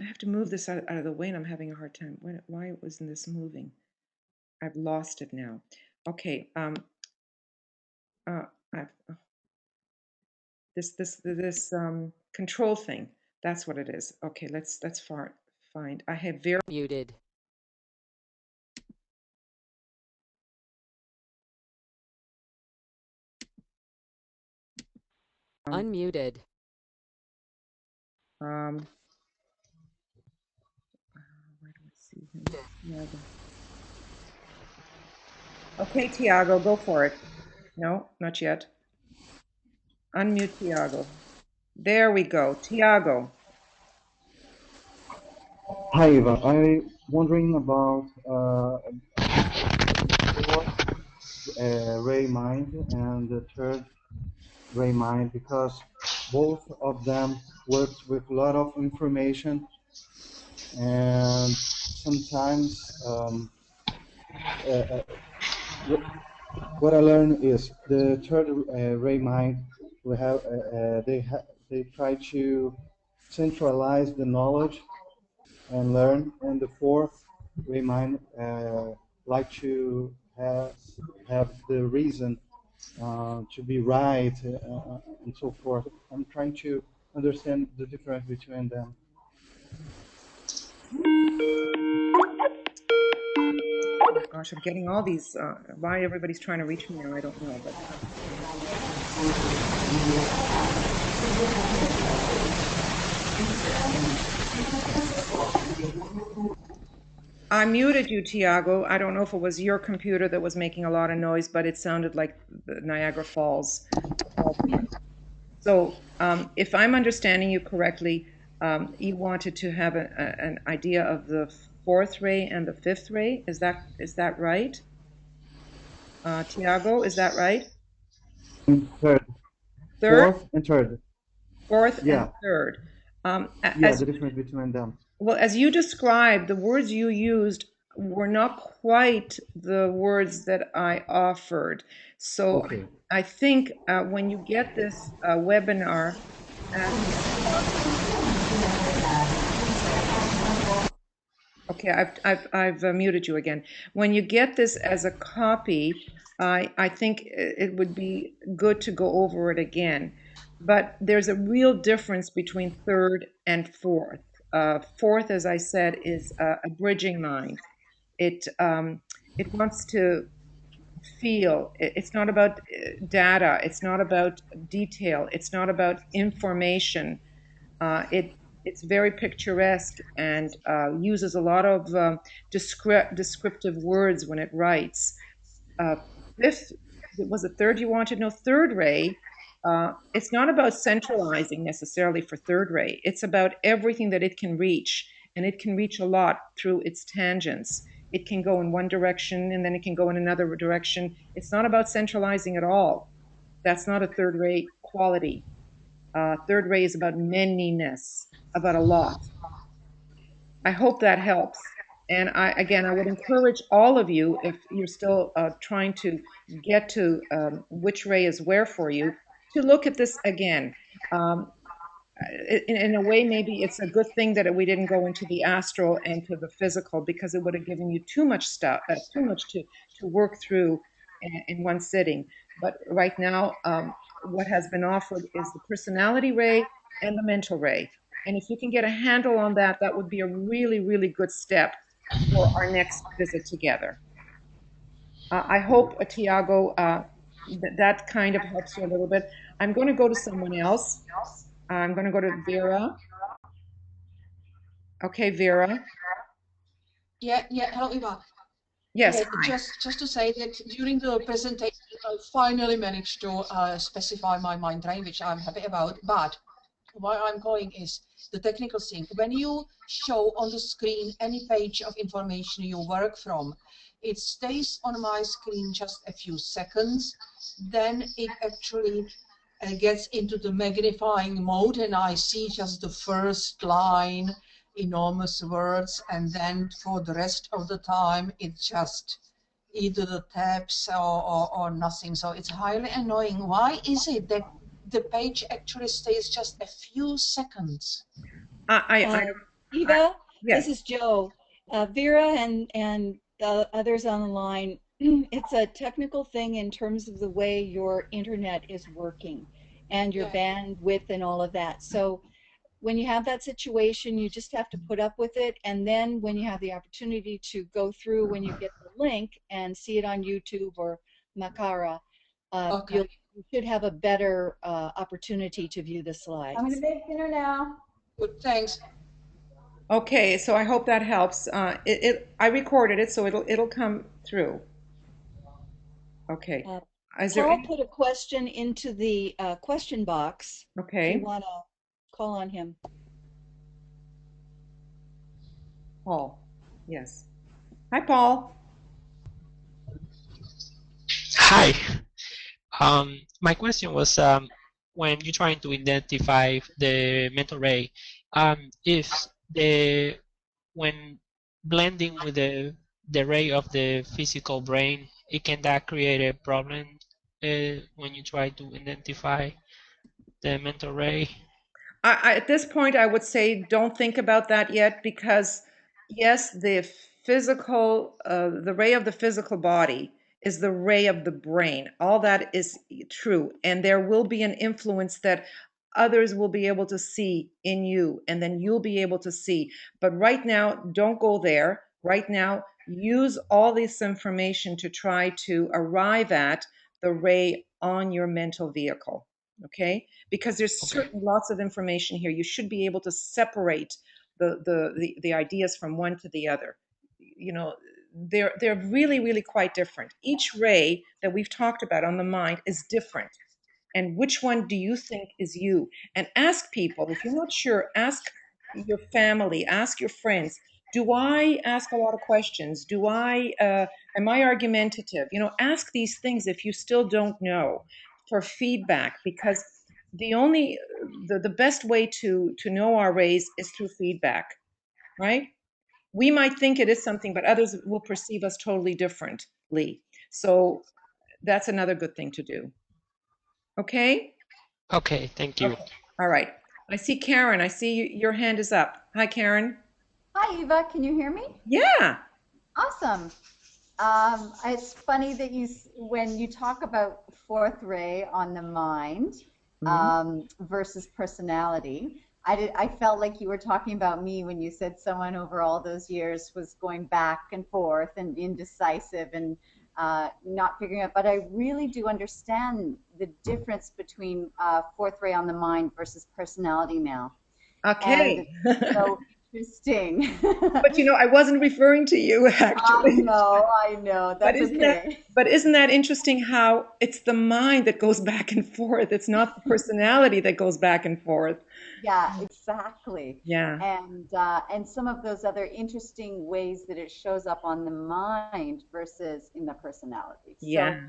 have to move this out of the way and I'm having a hard time. Why wasn't this moving? I've lost it now. Okay, uh, I've, this control thing. That's what it is. Okay, let's find. I have very Muted. Unmuted. um where do I see him? Tiago. Okay, Tiago, go for it. No, not yet. Unmute Tiago. There we go. Tiago. Hi, Eva. I wondering about fourth ray mind and the third ray mind because both of them works with a lot of information and sometimes uh, uh, what I learned is the third ray mind we have they try to centralize the knowledge and learn. And the fourth, we might like to have the reason to be right and so forth. I'm trying to understand the difference between them. Oh my gosh, I'm getting all these. Why everybody's trying to reach me now, I don't know. But I muted you, Tiago. I don't know if it was your computer that was making a lot of noise, but it sounded like the Niagara Falls. So, if I'm understanding you correctly, you wanted to have an idea of the fourth ray and the fifth ray. Is that right, Tiago? Is that right? Third, Third, fourth, and third. fourth, and Yeah, third. yeah, As the difference between them. well as you described, the words you used were not quite the words that I offered. So Okay. I think when you get this webinar. Okay, I've muted you again. When you get this as a copy, I think it would be good to go over it again. But there's a real difference between third and fourth. Fourth, as I said, is a bridging mind. It wants to feel. It's not about data. It's not about detail. It's not about information. It's very picturesque and uses a lot of descriptive words when it writes. Fifth, was it third you wanted? No, third ray. It's not about centralizing necessarily for third ray. It's about everything that it can reach, and it can reach a lot through its tangents. It can go in one direction and then it can go in another direction. It's not about centralizing at all. That's not a third ray quality. Third ray is about manyness, about a lot. I hope that helps. And I would encourage all of you, if you're still trying to get to which ray is where for you, to look at this again. Um, in a way, maybe it's a good thing that we didn't go into the astral and to the physical, because it would have given you too much stuff, too much to work through in one sitting. But right now, what has been offered is the personality ray and the mental ray. And if you can get a handle on that, that would be a really, really good step for our next visit together. I hope, Tiago, that kind of helps you a little bit. I'm going to go to someone else. I'm going to go to Vera. Okay, Vera. Yeah, yeah. Hello, Eva. Yes, Yeah, hi. just to say that during the presentation, I finally managed to specify my mind train, which I'm happy about. But where I'm going is the technical thing. When you show on the screen any page of information you work from, it stays on my screen just a few seconds. Then it actually gets into the magnifying mode, and I see just the first line, enormous words, and then for the rest of the time, it's just either the tabs or nothing. So it's highly annoying. Why is it that the page actually stays just a few seconds? I Eva, this yes. is Joe. Vera and the others on the line, it's a technical thing in terms of the way your internet is working and your Yeah. bandwidth and all of that. So when you have that situation, you just have to put up with it. And then when you have the opportunity to go through, when you get the link and see it on YouTube or Makara, Okay. you should have a better opportunity to view the slides. I'm going to make dinner now. Good. Thanks. Okay, so I hope that helps. I recorded it, so it'll come through. Okay. Uh, Is there Paul any? put a question into the question box. If you Okay, want to call on him. Paul. Yes. Hi, Paul. Hi. My question was when you're trying to identify the mental ray, if the when blending with the ray of the physical brain, it can that create a problem when you try to identify the mental ray? At this point, I would say don't think about that yet because, yes, the ray of the physical body is the ray of the brain. All that is true. And there will be an influence that others will be able to see in you, and then you'll be able to see. But right now, don't go there. Right now, use all this information to try to arrive at the ray on your mental vehicle. Okay? Because there's Okay. certainly lots of information here. You should be able to separate the ideas from one to the other. You know, they're really, really quite different. Each ray that we've talked about on the mind is different. And which one do you think is you? And ask people, if you're not sure, ask your family, ask your friends. Do I ask a lot of questions? Am I argumentative? Ask these things if you still don't know, for feedback, because the best way to know our rays is through feedback, right? We might think it is something, but others will perceive us totally differently. So that's another good thing to do. Okay? Okay, thank you. Okay. All right. I see Karen. I see your hand is up. Hi, Karen. Hi, Eva. Can you hear me? Yeah. Awesome. It's funny that when you talk about fourth ray on the mind versus personality, I felt like you were talking about me when you said someone over all those years was going back and forth and indecisive and not figuring out. But I really do understand the difference between fourth ray on the mind versus personality now. And Okay. it's so interesting. But I wasn't referring to you actually. I know. But That's okay. isn't that interesting how it's the mind that goes back and forth? It's not the personality that goes back and forth. Yeah, exactly. Yeah. And some of those other interesting ways that it shows up on the mind versus in the personality. Yeah.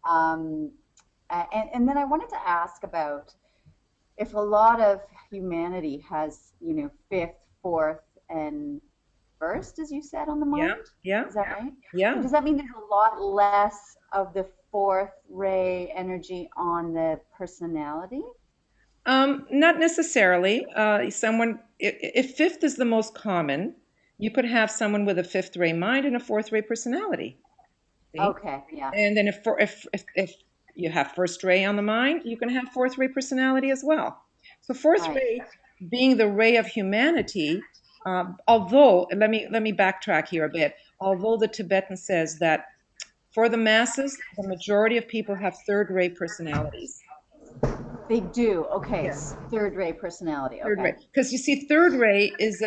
So, and then I wanted to ask about if a lot of humanity has, fifth, fourth, and first, as you said, on the Yeah. mind. Yeah. Is that right? Yeah. So does that mean there's a lot less of the fourth ray energy on the personality? Not necessarily. If fifth is the most common, you could have someone with a fifth ray mind and a fourth ray personality. See? Okay, yeah. And then if You have first ray on the mind, you can have fourth ray personality as well. So fourth Right. ray being the ray of humanity, although, let me backtrack here a bit. Although the Tibetan says that for the masses, the majority of people have third ray personalities. They do. Okay. Yes. Third ray personality. Third Okay. ray. Because you see, third ray is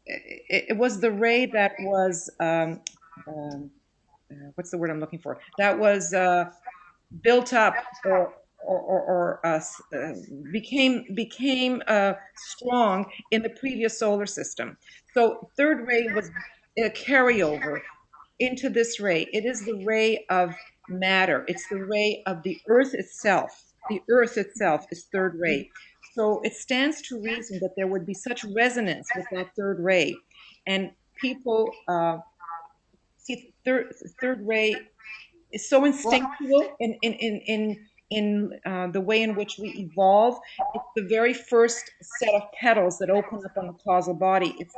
it was the ray that was, what's the word I'm looking for? That was built up or became strong in the previous solar system. So third ray was a carryover into this ray. It is the ray of matter. It's the ray of the earth itself. The earth itself is third ray. So it stands to reason that there would be such resonance with that third ray. And people see third ray is so instinctual in the way in which we evolve. It's the very first set of petals that open up on the causal body. It's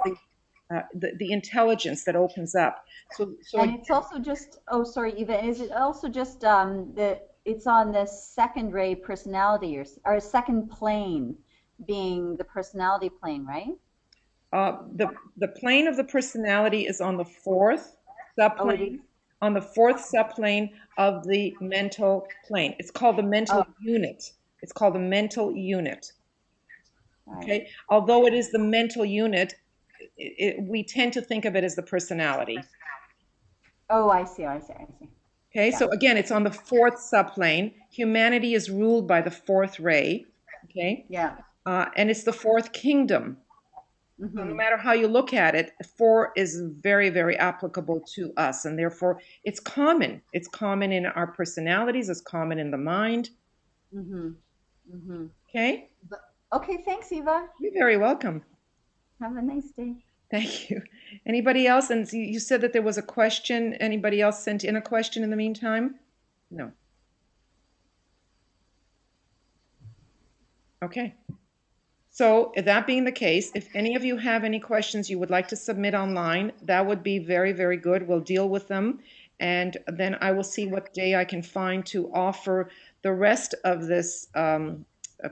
the intelligence that opens up. So And it's also just, oh, sorry, Eva, is it also just that it's on the second ray personality or second plane being the personality plane, right? the plane of the personality is on the fourth Oh, it subplane, is? on the fourth subplane of the mental plane. It's called the mental Oh, unit. It's called the mental unit. right. Okay. Although it is the mental unit, we tend to think of it as the personality. Oh, I see, I see, I see. Okay. Yeah. So again, it's on the fourth subplane. Humanity is ruled by the fourth ray. Okay. Yeah. And it's the fourth kingdom. So no Mm-hmm. matter how you look at it, four is very, very applicable to us, and therefore it's common. It's common in our personalities. It's common in the mind. Mm-hmm. Mm-hmm. Okay. Okay, thanks, Eva. You're very welcome. Have a nice day. Thank you. Anybody else? And you said that there was a question. Anybody else sent in a question in the meantime? No. Okay. So that being the case, if any of you have any questions you would like to submit online, that would be very, very good. We'll deal with them. And then I will see what day I can find to offer the rest of this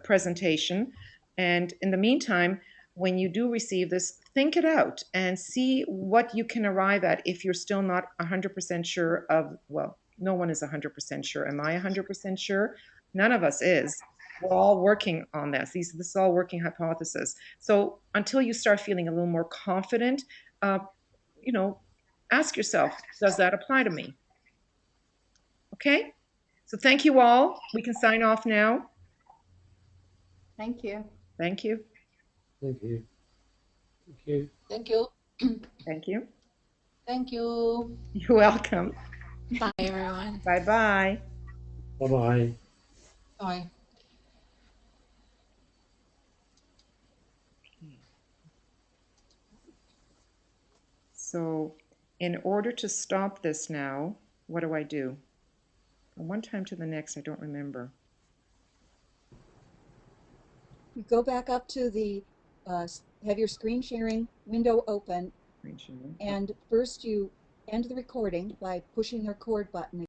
presentation. And in the meantime, when you do receive this, think it out and see what you can arrive at if you're still not 100% sure of, well, no one is 100% sure. Am I 100% sure? None of us is. We're all working on this. This is all working hypothesis. So until you start feeling a little more confident, you know, ask yourself, does that apply to me? Okay? So thank you all. We can sign off now. Thank you. Thank you. Thank you. Thank you. Thank you. Thank you. Thank you. You're welcome. Bye, everyone. Bye-bye. Bye-bye. Bye. So in order to stop this now, what do I do? From one time to the next, I don't remember. You go back up to the, have your screen sharing window open, Screen sharing. and first you end the recording by pushing the record button